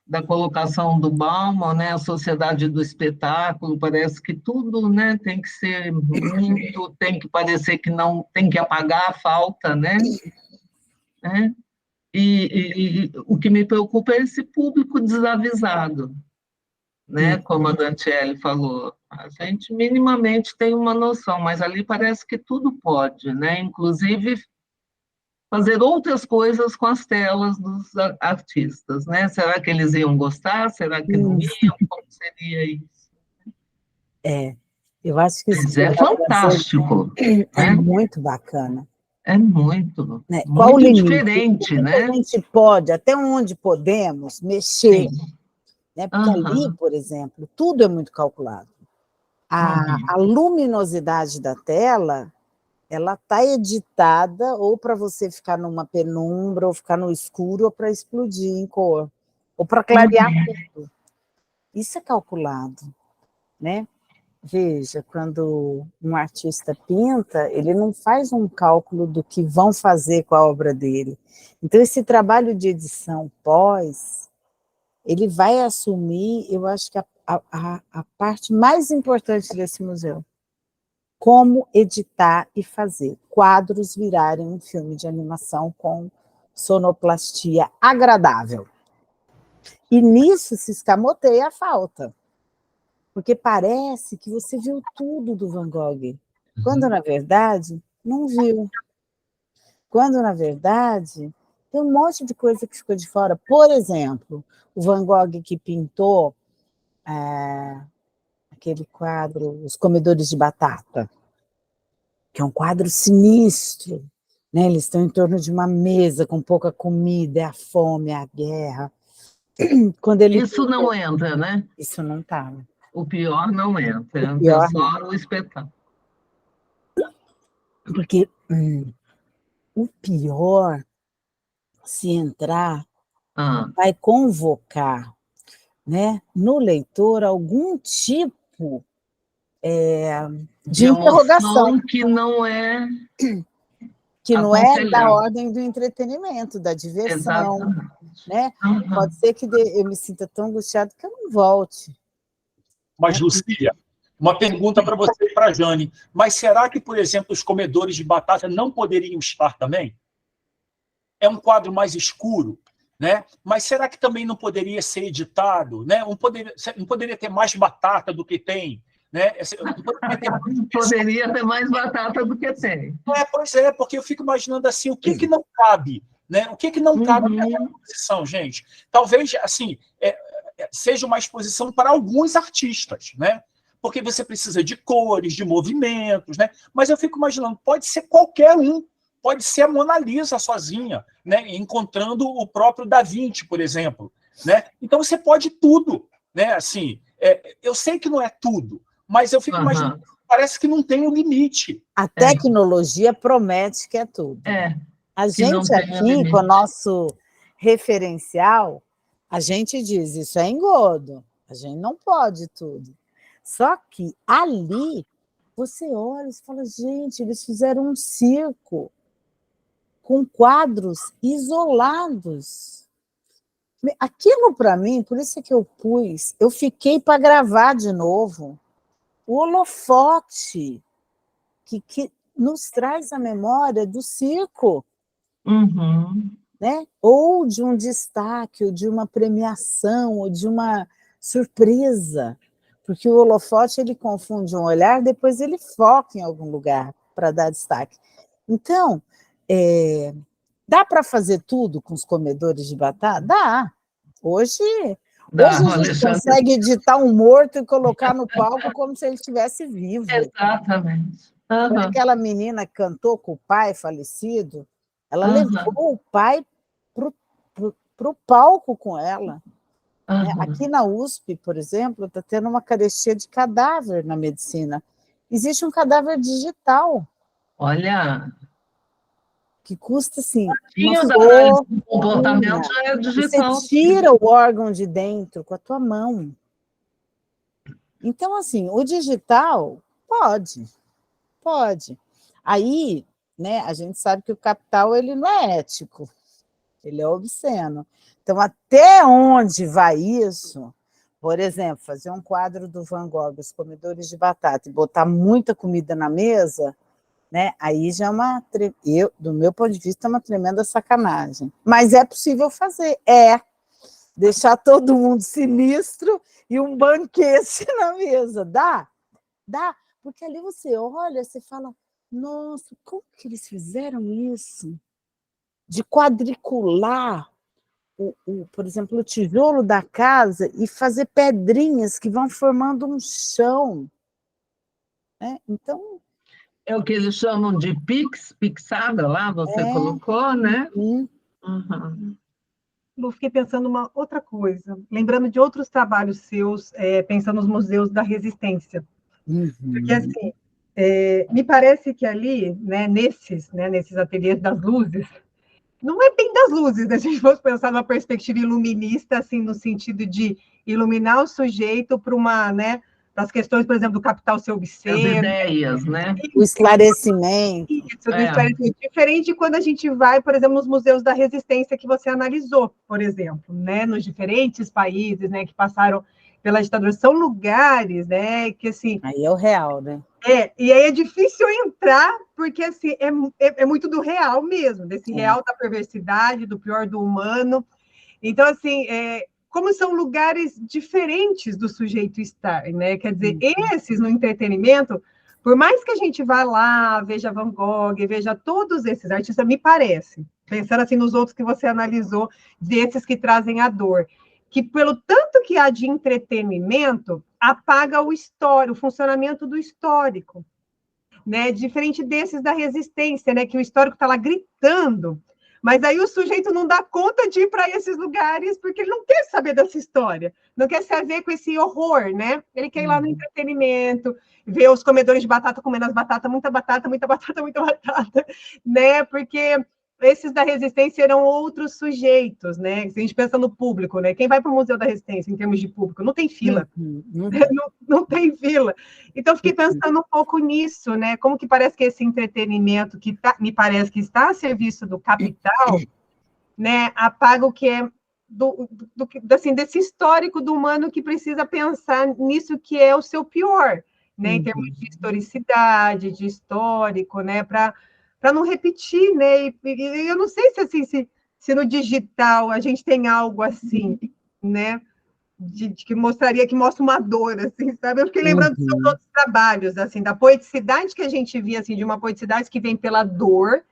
[SPEAKER 3] da colocação do Bauman, né? A sociedade do espetáculo, parece que tudo, né, tem que ser muito, tem que parecer que não, tem que apagar a falta, né? Né? E o que me preocupa é esse público desavisado, né? Como a Dantielli falou. A gente minimamente tem uma noção, mas ali parece que tudo pode, né? Inclusive fazer outras coisas com as telas dos artistas, né? Será que eles iam gostar? Será que não iam? Como seria isso?
[SPEAKER 2] Eu acho que isso
[SPEAKER 3] Mas
[SPEAKER 2] que você
[SPEAKER 3] é
[SPEAKER 2] está trazendo
[SPEAKER 3] fantástico,
[SPEAKER 2] é
[SPEAKER 3] né?
[SPEAKER 2] muito bacana.
[SPEAKER 3] É muito,
[SPEAKER 2] Né? Qual o
[SPEAKER 3] muito
[SPEAKER 2] limite?
[SPEAKER 3] diferente,
[SPEAKER 2] O que a
[SPEAKER 3] né?
[SPEAKER 2] gente pode, até onde podemos, mexer?
[SPEAKER 3] Sim.
[SPEAKER 2] Né? Porque ali,
[SPEAKER 3] Aham.
[SPEAKER 2] por exemplo, tudo é muito calculado. A
[SPEAKER 3] Uhum.
[SPEAKER 2] luminosidade da tela, ela está editada ou para você ficar numa penumbra, ou ficar no escuro, ou para explodir em cor, ou para clarear tudo. Isso é calculado, né? Veja, quando um artista pinta, ele não faz um cálculo do que vão fazer com a obra dele. Então, esse trabalho de edição pós, ele vai assumir, eu acho que a parte mais importante desse museu. Como editar e fazer quadros virarem um filme de animação com sonoplastia agradável. E nisso se escamoteia a falta. Porque parece que você viu tudo do Van Gogh, quando, na verdade, não viu. Quando, na verdade, tem um monte de coisa que ficou de fora. Por exemplo, o Van Gogh que pintou aquele quadro, Os Comedores de Batata, que é um quadro sinistro. Né? Eles estão em torno de uma mesa com pouca comida, é a fome, é a guerra. Quando ele
[SPEAKER 3] Isso não entra, né?
[SPEAKER 2] Isso não estava.
[SPEAKER 3] O pior não entra,
[SPEAKER 2] O
[SPEAKER 3] entra
[SPEAKER 2] pior não.
[SPEAKER 3] só o espetáculo.
[SPEAKER 2] Porque o pior, se entrar,
[SPEAKER 3] Ah,
[SPEAKER 2] vai convocar, né, no leitor algum tipo de interrogação,
[SPEAKER 3] que não é
[SPEAKER 2] da ordem do entretenimento, da diversão.
[SPEAKER 3] Exatamente.
[SPEAKER 2] Né? Pode ser que eu me sinta tão angustiada que eu não volte.
[SPEAKER 4] Mas, Lucília, uma pergunta para você e para a Jane. Mas será que, por exemplo, os comedores de batata não poderiam estar também? É um quadro mais escuro, né? Mas será que também não poderia ser editado? Né? Não poderia ter mais batata do que tem? Né?
[SPEAKER 3] Poderia ter mais batata do que tem.
[SPEAKER 4] Pois é, porque eu fico imaginando assim, o que não cabe? Né? O que não cabe nessa exposição, gente? Talvez, assim, seja uma exposição para alguns artistas, né? Porque você precisa de cores, de movimentos, né? Mas eu fico imaginando, pode ser qualquer um, pode ser a Mona Lisa sozinha, né? Encontrando o próprio Da Vinci, por exemplo, né? Então você pode tudo, né? Assim, eu sei que não é tudo, mas eu fico imaginando, parece que não tem um limite.
[SPEAKER 2] A tecnologia promete que é tudo. A gente aqui, com o nosso referencial, a gente diz, isso é engodo, a gente não pode tudo. Só que ali, você olha e fala, gente, eles fizeram um circo com quadros isolados. Aquilo, para mim, por isso é que eu fiquei para gravar de novo, o holofote que nos traz a memória do circo. Né? Ou de um destaque, ou de uma premiação, ou de uma surpresa, porque o holofote ele confunde um olhar, depois ele foca em algum lugar para dar destaque. Então, dá para fazer tudo com os comedores de batata? Dá. Hoje a gente consegue editar um morto e colocar no palco como se ele estivesse vivo.
[SPEAKER 3] Exatamente.
[SPEAKER 2] Aquela menina que cantou com o pai falecido, ela levou o pai para o palco com ela. Aqui na USP, por exemplo, está tendo uma carestia de cadáver na medicina. Existe um cadáver digital.
[SPEAKER 3] Olha!
[SPEAKER 2] Que custa, assim,
[SPEAKER 3] o comportamento já é digital.
[SPEAKER 2] Você tira o órgão de dentro com a tua mão. Então, assim, o digital pode. Aí, né, a gente sabe que o capital ele não é ético, ele é obsceno. Então, até onde vai isso? Por exemplo, fazer um quadro do Van Gogh, Os Comedores de Batata, e botar muita comida na mesa, né? Aí já é do meu ponto de vista, é uma tremenda sacanagem. Mas é possível fazer, deixar todo mundo sinistro e um banquete na mesa. Dá, porque ali você olha, você fala, nossa, como que eles fizeram isso? De quadricular, por exemplo, o tijolo da casa e fazer pedrinhas que vão formando um chão. Né? Então...
[SPEAKER 3] É o que eles chamam de pixada lá, você colocou, né?
[SPEAKER 1] Lu, fiquei pensando uma outra coisa, lembrando de outros trabalhos seus, pensando nos museus da resistência. Porque, assim, me parece que ali, né, nesses ateliês das luzes, não é bem das luzes, né? Se a gente fosse pensar numa perspectiva iluminista, assim, no sentido de iluminar o sujeito para uma, né, para as questões, por exemplo, do capital ser obsceno.
[SPEAKER 3] As ideias, né?
[SPEAKER 2] O esclarecimento.
[SPEAKER 1] Isso, do esclarecimento. Diferente de quando a gente vai, por exemplo, nos museus da resistência que você analisou, por exemplo, né, nos diferentes países, né, que passaram pela ditadura. São lugares, né, que, assim...
[SPEAKER 2] Aí é o real, né?
[SPEAKER 1] E aí é difícil entrar, porque, assim, é muito do real mesmo, desse real da perversidade, do pior do humano. Então, assim, como são lugares diferentes do sujeito estar, né? Quer dizer, esses no entretenimento, por mais que a gente vá lá, veja Van Gogh, veja todos esses artistas, me parece, pensando assim nos outros que você analisou, desses que trazem a dor, que pelo tanto que há de entretenimento, apaga o funcionamento do histórico, né? Diferente desses da resistência, né? Que o histórico está lá gritando, mas aí o sujeito não dá conta de ir para esses lugares porque ele não quer saber dessa história, não quer saber com esse horror, né? Ele quer ir lá no entretenimento, ver os comedores de batata comendo as batatas, muita batata, muita batata, muita batata, né? Porque esses da Resistência eram outros sujeitos, né? Se a gente pensa no público, né? Quem vai para o Museu da Resistência, em termos de público, não tem fila. Não tem fila. Então, fiquei pensando um pouco nisso, né? Como que parece que esse entretenimento, que me parece que está a serviço do capital, né, apaga o que é assim, desse histórico do humano que precisa pensar nisso que é o seu pior, né? Em termos de historicidade, de histórico, né? Para não repetir, né? E eu não sei se, assim, se no digital a gente tem algo assim, né? Que mostraria, que mostra uma dor, assim, sabe? Eu fiquei lembrando dos seus outros trabalhos, assim, da poeticidade que a gente via, assim, de uma poeticidade que vem pela dor,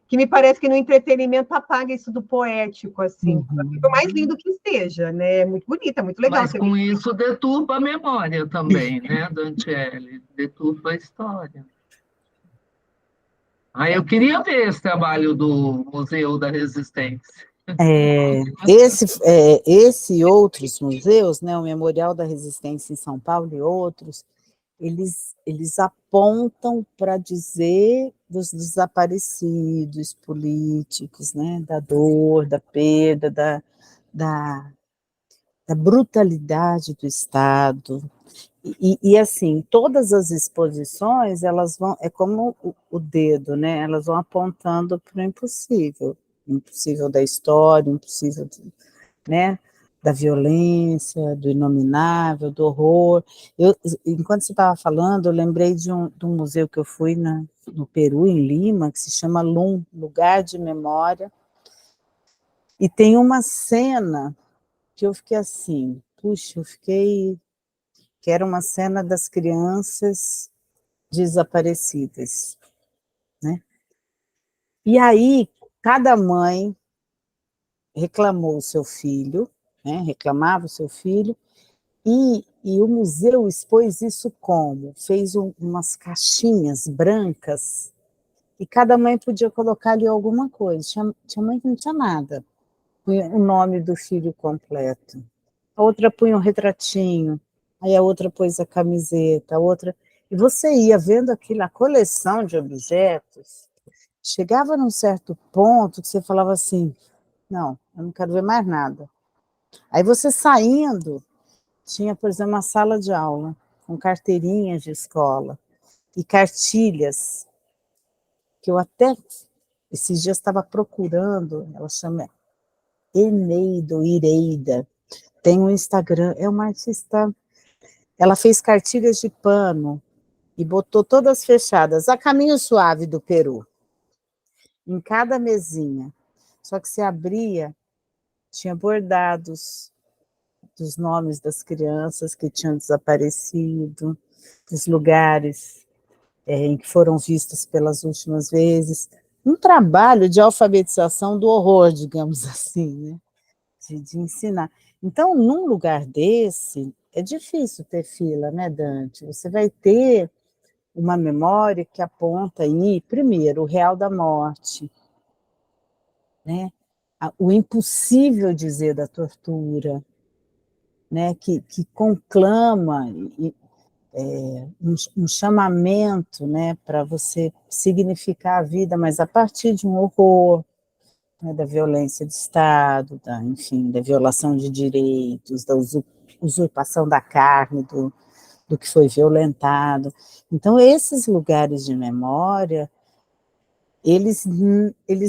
[SPEAKER 1] que me parece que no entretenimento apaga isso do poético, assim, por mais lindo que esteja, né? É muito bonita, muito legal.
[SPEAKER 3] Mas com isso deturpa a memória também, né, Daniele? Deturpa a história. Eu queria ver esse trabalho do Museu da Resistência.
[SPEAKER 2] Esse e outros museus, né, o Memorial da Resistência em São Paulo e outros, eles apontam para dizer dos desaparecidos políticos, né, da dor, da perda, da brutalidade do Estado. E assim, todas as exposições, elas vão, é como o dedo, né, elas vão apontando para o impossível da história, impossível, né, da violência, do inominável, do horror. Enquanto você estava falando, eu lembrei de um museu que eu fui no Peru, em Lima, que se chama LUM, Lugar de Memória, e tem uma cena que eu fiquei assim, que era uma cena das crianças desaparecidas, né? E aí, cada mãe reclamou o seu filho, né? Reclamava o seu filho, e o museu expôs isso como? Fez umas caixinhas brancas, e cada mãe podia colocar ali alguma coisa. Tinha mãe que não tinha nada, punha o nome do filho completo. A outra punha um retratinho, aí a outra pôs a camiseta, a outra... E você ia vendo aquilo, a coleção de objetos, chegava num certo ponto que você falava assim, não, eu não quero ver mais nada. Aí você saindo, tinha, por exemplo, uma sala de aula, com carteirinhas de escola, e cartilhas, que eu até, esses dias estava procurando, ela chama Ireida, tem um Instagram, é uma artista, ela fez cartilhas de pano, e botou todas fechadas, a Caminho Suave do Peru, em cada mesinha, só que se abria, tinha bordados dos nomes das crianças que tinham desaparecido, dos lugares em que foram vistas pelas últimas vezes, um trabalho de alfabetização do horror, digamos assim, né? de ensinar. Então, num lugar desse, é difícil ter fila, né, Dante? Você vai ter uma memória que aponta aí, primeiro, o real da morte, né? O impossível dizer da tortura, né? que conclama um chamamento, né? Para você significar a vida, mas a partir de um horror, né? Da violência de Estado, enfim, da violação de direitos, da usurpação da carne, do que foi violentado. Então, esses lugares de memória, eles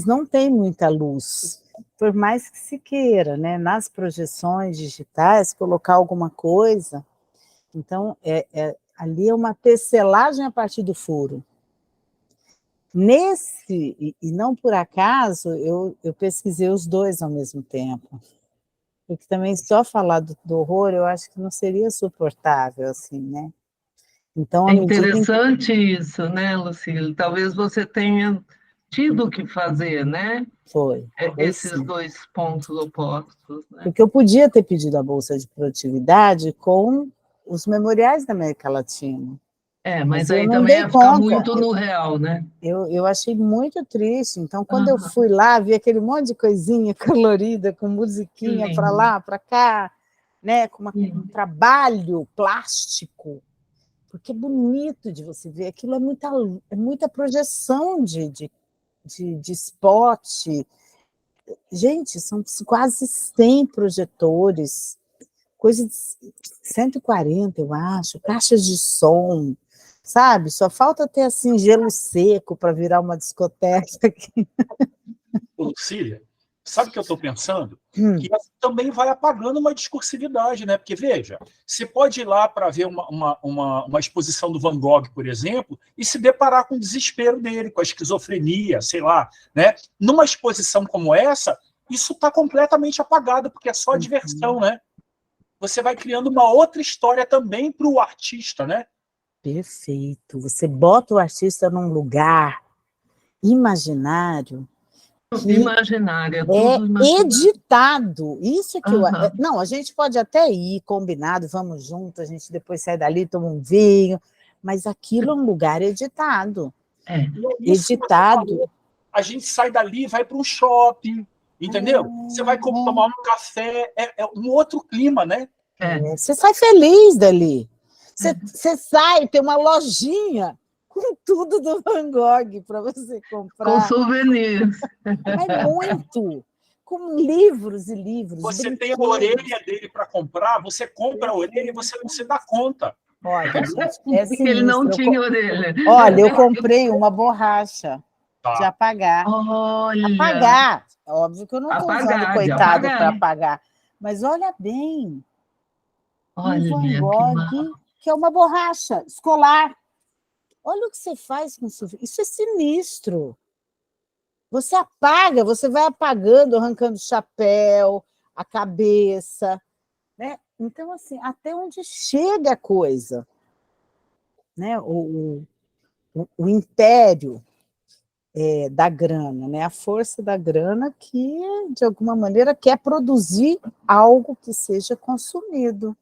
[SPEAKER 2] não têm muita luz, por mais que se queira, né? Nas projeções digitais, colocar alguma coisa. Então, ali é uma tecelagem a partir do furo. E não por acaso, eu pesquisei os dois ao mesmo tempo, porque também só falar do horror, eu acho que não seria suportável, assim, né? Então,
[SPEAKER 3] é interessante isso, né, Lucília? Talvez você tenha tido que fazer, né?
[SPEAKER 2] Foi
[SPEAKER 3] Esses
[SPEAKER 2] sim.
[SPEAKER 3] dois pontos opostos, né?
[SPEAKER 2] Porque eu podia ter pedido a Bolsa de Produtividade com os memoriais da América Latina.
[SPEAKER 3] Mas
[SPEAKER 2] eu
[SPEAKER 3] aí
[SPEAKER 2] não
[SPEAKER 3] também
[SPEAKER 2] dei
[SPEAKER 3] ia ficar
[SPEAKER 2] conta.
[SPEAKER 3] muito no real, né?
[SPEAKER 2] Eu achei muito triste. Então, quando eu fui lá, vi aquele monte de coisinha colorida, com musiquinha para lá, para cá, né, com um trabalho plástico, porque é bonito de você ver. Aquilo é muita projeção de de spot. Gente, são quase 100 projetores, coisa de 140, eu acho, caixas de som, sabe? Só falta ter, assim, gelo seco para virar uma discoteca aqui.
[SPEAKER 4] Lucília, sabe o que eu estou pensando? Que também vai apagando uma discursividade, né? Porque, veja, você pode ir lá para ver uma exposição do Van Gogh, por exemplo, e se deparar com o desespero dele, com a esquizofrenia, sei lá, né? Numa exposição como essa, isso está completamente apagado, porque é só diversão, né? Você vai criando uma outra história também para o artista, né?
[SPEAKER 2] Perfeito. Você bota o artista num lugar imaginário, que
[SPEAKER 3] Imaginário, é tudo imaginário.
[SPEAKER 2] editado. Isso é que eu...
[SPEAKER 3] Aham.
[SPEAKER 2] Não, a gente pode até ir combinado, vamos junto, a gente depois sai dali, toma um vinho, mas aquilo é um lugar editado.
[SPEAKER 3] É.
[SPEAKER 4] Isso que você
[SPEAKER 2] Editado.
[SPEAKER 4] falou, a gente sai dali e vai para um shopping, entendeu? Você vai tomar um café, é um outro clima, né?
[SPEAKER 2] Você sai feliz dali. Você sai, tem uma lojinha com tudo do Van Gogh para você comprar.
[SPEAKER 3] Com souvenirs.
[SPEAKER 2] É muito. Com livros e livros.
[SPEAKER 4] Você tem a
[SPEAKER 2] brinquedos.
[SPEAKER 4] orelha dele para comprar, você compra a orelha e você não se dá conta.
[SPEAKER 2] Olha, gente, é
[SPEAKER 3] Porque ele não
[SPEAKER 2] sinistro.
[SPEAKER 3] tinha orelha.
[SPEAKER 2] Olha, eu comprei uma borracha de apagar.
[SPEAKER 3] Olha.
[SPEAKER 2] Apagar. Óbvio que eu não estou usando
[SPEAKER 3] Apagar,
[SPEAKER 2] o coitado
[SPEAKER 3] apagar.
[SPEAKER 2] para apagar. Mas olha bem, um
[SPEAKER 3] Olha,
[SPEAKER 2] Van
[SPEAKER 3] que
[SPEAKER 2] Gogh, que é uma borracha escolar. Olha o que você faz com isso. Isso é sinistro. Você apaga, você vai apagando, arrancando o chapéu, a cabeça, né? Então, assim, até onde chega a coisa, né? O império da grana, né? A força da grana que, de alguma maneira, quer produzir algo que seja consumido.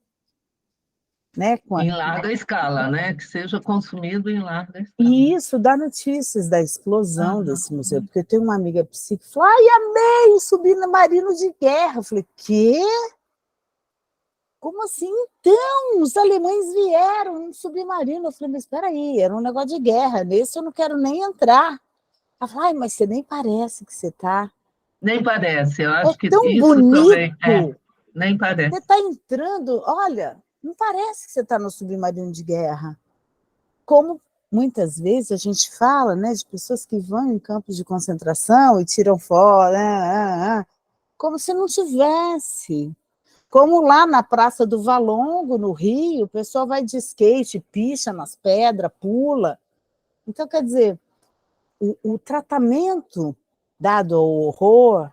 [SPEAKER 2] Né?
[SPEAKER 3] em larga escala, né? Que seja consumido em larga escala.
[SPEAKER 2] E isso dá notícias da explosão desse museu, porque eu tenho uma amiga psique que falou: ai, amei o submarino de guerra. Eu falei: quê? Como assim? Então, os alemães vieram em submarino. Eu falei: mas espera aí, era um negócio de guerra, nesse eu não quero nem entrar. Ela falou: ai, mas você nem parece que você está.
[SPEAKER 3] Nem parece, eu acho que
[SPEAKER 2] tão
[SPEAKER 3] isso
[SPEAKER 2] bonito.
[SPEAKER 3] também nem parece.
[SPEAKER 2] Você está entrando, olha, não parece que você está no submarino de guerra. Como muitas vezes a gente fala, né, de pessoas que vão em campos de concentração e tiram fora, como se não tivesse. Como lá na Praça do Valongo, no Rio, o pessoal vai de skate, picha nas pedras, pula. Então, quer dizer, o tratamento dado ao horror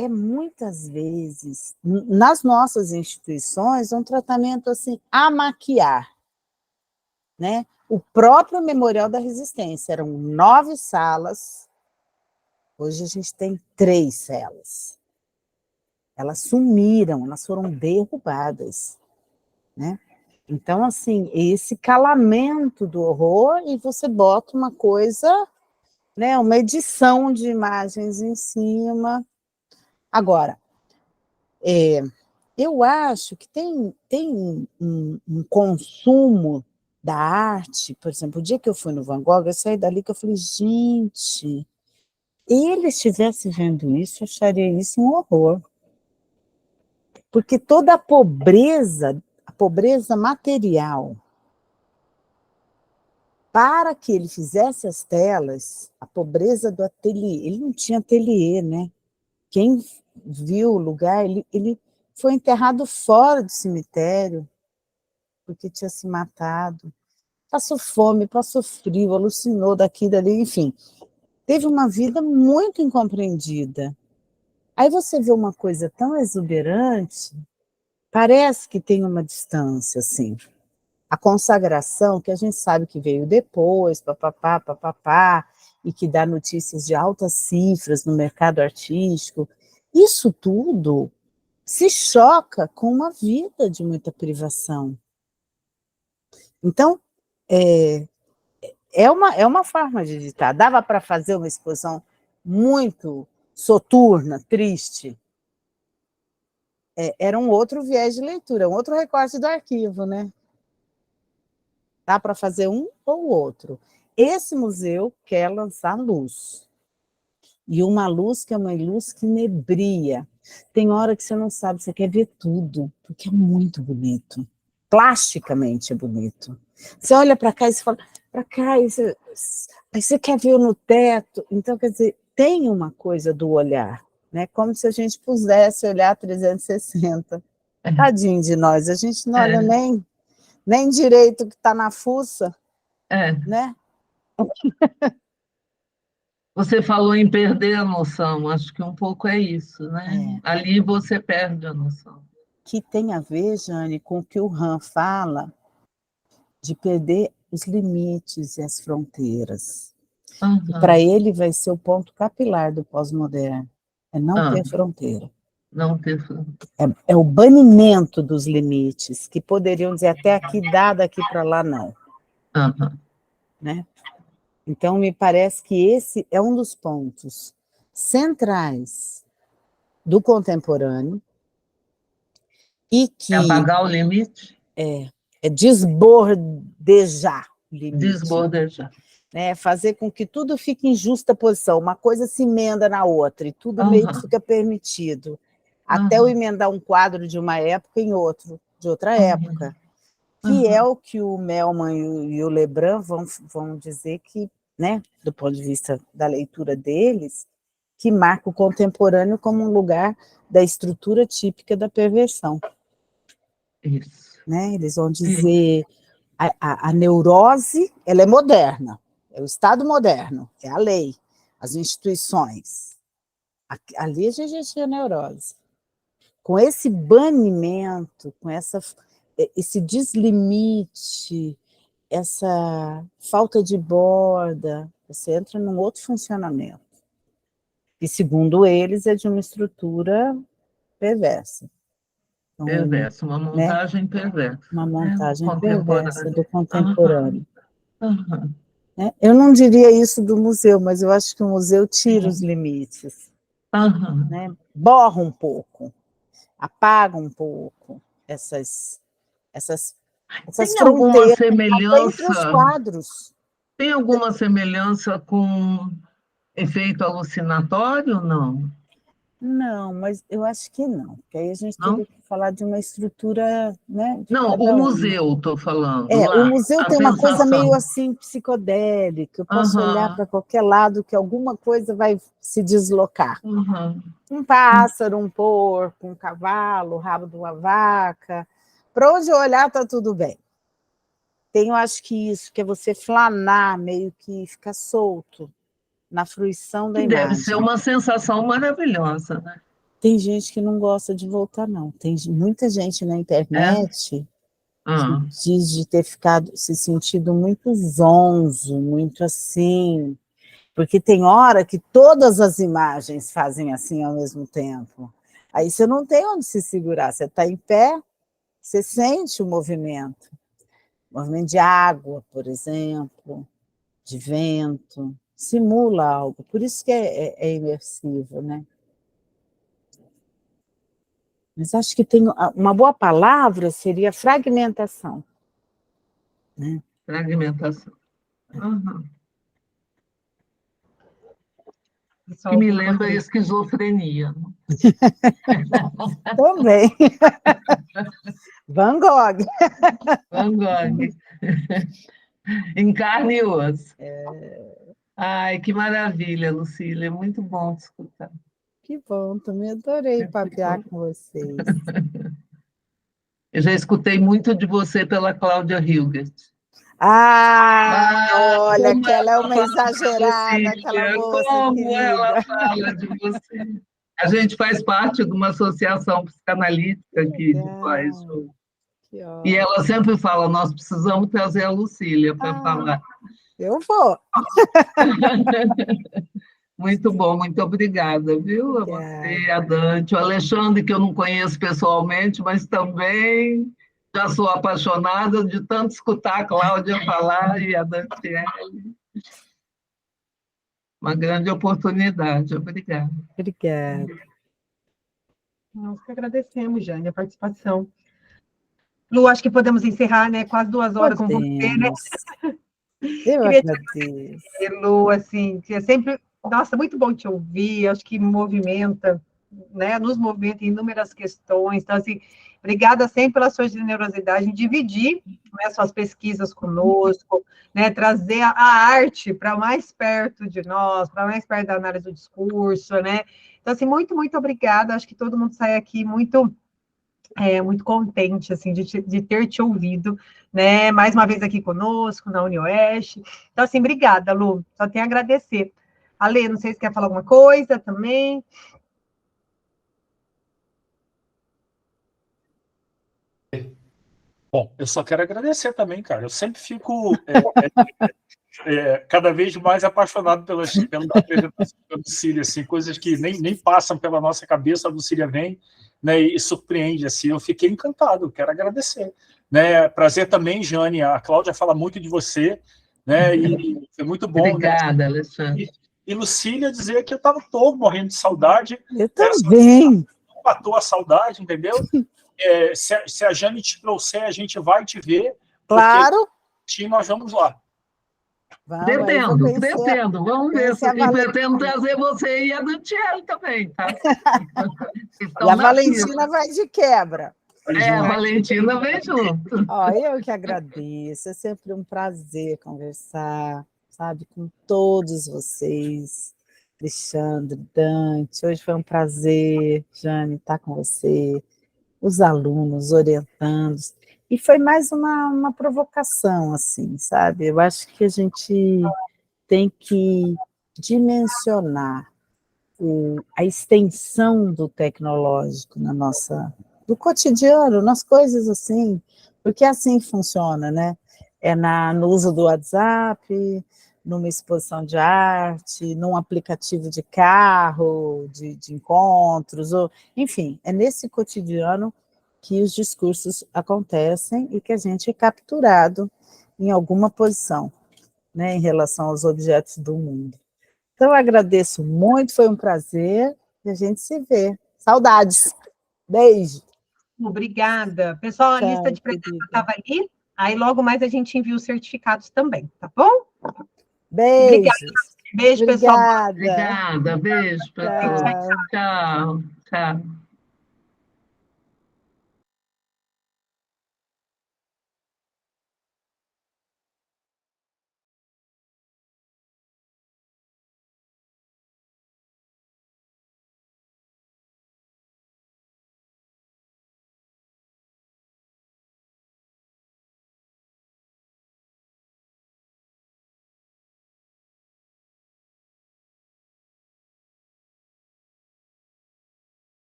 [SPEAKER 2] é muitas vezes, nas nossas instituições, um tratamento assim, a maquiar, né? O próprio Memorial da Resistência, eram 9 salas, hoje a gente tem 3 celas. Elas sumiram, elas foram derrubadas, né? Então, assim, esse calamento do horror, e você bota uma coisa, né, uma edição de imagens em cima. Agora, eu acho que tem um consumo da arte, por exemplo, o dia que eu fui no Van Gogh, eu saí dali que eu falei: gente, ele estivesse vendo isso, eu acharia isso um horror. Porque toda a pobreza material, para que ele fizesse as telas, a pobreza do ateliê, ele não tinha ateliê, né? Quem viu o lugar, ele foi enterrado fora do cemitério, porque tinha se matado. Passou fome, passou frio, alucinou daqui e dali, enfim. Teve uma vida muito incompreendida. Aí você vê uma coisa tão exuberante, parece que tem uma distância, assim. A consagração, que a gente sabe que veio depois, papapá, papapá, e que dá notícias de altas cifras no mercado artístico, isso tudo se choca com uma vida de muita privação. Então, é uma forma de editar. Dava para fazer uma exposição muito soturna, triste. Era um outro viés de leitura, um outro recorte do arquivo, né? Dá para fazer um ou outro. Esse museu quer lançar luz. E uma luz que é uma luz que inebria. Tem hora que você não sabe, você quer ver tudo, porque é muito bonito. Plasticamente é bonito. Você olha para cá e você fala, para cá, e você quer ver no teto. Então, quer dizer, tem uma coisa do olhar, né? Como se a gente pudesse olhar 360. Tadinho de nós, a gente não olha nem direito o que está na fuça, né?
[SPEAKER 3] Você falou em perder a noção, acho que um pouco é isso, né? Ali você perde a noção.
[SPEAKER 2] Que tem a ver, Jane, com o que o Han fala de perder os limites e as fronteiras. E para ele vai ser o ponto capilar do pós-moderno, é não ter fronteira.
[SPEAKER 3] Não ter fronteira.
[SPEAKER 2] É o banimento dos limites, que poderiam dizer até aqui dá, daqui para lá não. Né? Então, me parece que esse é um dos pontos centrais do contemporâneo e que...
[SPEAKER 3] apagar o limite?
[SPEAKER 2] É desbordejar o limite.
[SPEAKER 3] Desbordejar.
[SPEAKER 2] Fazer com que tudo fique em justa posição, uma coisa se emenda na outra, e tudo meio que fica permitido, até eu emendar um quadro de uma época em outro, de outra época, que é o que o Melman e o Lebrun vão dizer que, né, do ponto de vista da leitura deles, que marca o contemporâneo como um lugar da estrutura típica da perversão.
[SPEAKER 3] Isso.
[SPEAKER 2] Né? Eles vão dizer a neurose, ela é moderna, é o Estado moderno, é a lei, as instituições. Ali a gente tinha neurose. Com esse banimento, com esse deslimite, essa falta de borda, você entra num outro funcionamento. E, segundo eles, é de uma estrutura perversa.
[SPEAKER 3] Perversa, uma montagem perversa.
[SPEAKER 2] Uma montagem perversa do contemporâneo. Eu não diria isso do museu, mas eu acho que o museu tira os limites. Né? Borra um pouco, apaga um pouco essas
[SPEAKER 3] tem alguma
[SPEAKER 2] fronteiras entre os quadros.
[SPEAKER 3] Tem alguma semelhança com efeito alucinatório, não?
[SPEAKER 2] Não, mas eu acho que não, porque aí a gente teria que falar de uma estrutura, né?
[SPEAKER 3] Não, o museu, estou falando.
[SPEAKER 2] O museu tem uma coisa meio assim psicodélica, eu posso olhar para qualquer lado que alguma coisa vai se deslocar. Um pássaro, um porco, um cavalo, o rabo de uma vaca, para onde eu olhar está tudo bem. Tem, eu acho que isso, que é você flanar, meio que ficar solto na fruição da imagem.
[SPEAKER 3] Deve ser uma sensação maravilhosa, né?
[SPEAKER 2] Tem gente que não gosta de voltar, não. Tem muita gente na internet que diz de ter se sentido muito zonzo, muito assim, porque tem hora que todas as imagens fazem assim ao mesmo tempo. Aí você não tem onde se segurar, você está em pé, você sente o movimento de água, por exemplo, de vento, simula algo, por isso que é imersivo, né? Mas acho que tem uma boa palavra seria fragmentação. Né?
[SPEAKER 3] Fragmentação. Que me lembra a esquizofrenia.
[SPEAKER 2] Também. Van Gogh.
[SPEAKER 3] Van Gogh. Em carne e osso. Ai, que maravilha, Lucília. É muito bom te escutar.
[SPEAKER 2] Que bom, também adorei papear com vocês.
[SPEAKER 3] Eu já escutei muito de você pela Cláudia Hilgert.
[SPEAKER 2] Olha, que ela é uma exagerada, aquela moça
[SPEAKER 3] como
[SPEAKER 2] querida.
[SPEAKER 3] Ela fala de você. A gente faz parte de uma associação psicanalítica aqui de Paz. E ela sempre fala, nós precisamos trazer a Lucília para falar.
[SPEAKER 2] Eu vou.
[SPEAKER 3] Muito bom, muito obrigada, viu? A você, a Dante, o Alexandre, que eu não conheço pessoalmente, mas também já sou apaixonada de tanto escutar a Cláudia falar e a Dantiele. Uma grande oportunidade. Obrigada.
[SPEAKER 2] Obrigada.
[SPEAKER 1] Nós que agradecemos, Jane, a participação. Lu, acho que podemos encerrar, né? Quase 2 horas com você, né?
[SPEAKER 2] Eu agradeço.
[SPEAKER 1] Lu, assim, que é sempre Nossa, muito bom te ouvir, acho que movimenta, né, nos movimenta em inúmeras questões. Então, assim, obrigada sempre pela sua generosidade em dividir, né, suas pesquisas conosco, né, trazer a arte para mais perto de nós, para mais perto da análise do discurso, né? Então, assim, muito, muito obrigada. Acho que todo mundo sai aqui muito contente, assim, de ter te ouvido, né? Mais uma vez aqui conosco, na UniOeste. Então, assim, obrigada, Lu. Só tenho a agradecer. Ale, não sei se quer falar alguma coisa também.
[SPEAKER 4] Bom, eu só quero agradecer também, cara. Eu sempre fico cada vez mais apaixonado pela apresentação da Lucília, assim, coisas que nem passam pela nossa cabeça, a Lucília vem, né, e surpreende, assim. Eu fiquei encantado, quero agradecer. Né? Prazer também, Jane, a Cláudia fala muito de você, né, e foi muito bom.
[SPEAKER 3] Obrigada,
[SPEAKER 4] né?
[SPEAKER 3] Alexandre.
[SPEAKER 4] E Lucília dizer que eu estava todo morrendo de saudade.
[SPEAKER 2] Eu também.
[SPEAKER 4] Matou a saudade, entendeu? Se a Jane te trouxer, a gente vai te ver.
[SPEAKER 2] Claro.
[SPEAKER 4] Nós vamos lá.
[SPEAKER 3] Pretendo. Vamos ver. E pretendo trazer você e a Dantiele também, tá?
[SPEAKER 2] E a Valentina vai de quebra.
[SPEAKER 3] A Valentina vem junto.
[SPEAKER 2] Eu que agradeço. É sempre um prazer conversar, sabe, com todos vocês. Alexandre, Dante, hoje foi um prazer, Jane, estar com você, os alunos, orientandos, e foi mais uma provocação, assim, sabe? Eu acho que a gente tem que dimensionar a extensão do tecnológico do cotidiano, nas coisas assim, porque assim funciona, né? No uso do WhatsApp, numa exposição de arte, num aplicativo de carro, de encontros, enfim, é nesse cotidiano que os discursos acontecem e que a gente é capturado em alguma posição, né, em relação aos objetos do mundo. Então, eu agradeço muito, foi um prazer, e a gente se vê. Saudades. Beijo.
[SPEAKER 1] Obrigada. Pessoal, a lista de presença estava ali, aí logo mais a gente envia os certificados também, tá bom?
[SPEAKER 2] Beijos.
[SPEAKER 1] Beijo, pessoal.
[SPEAKER 3] Obrigada, beijo para todos. Tchau.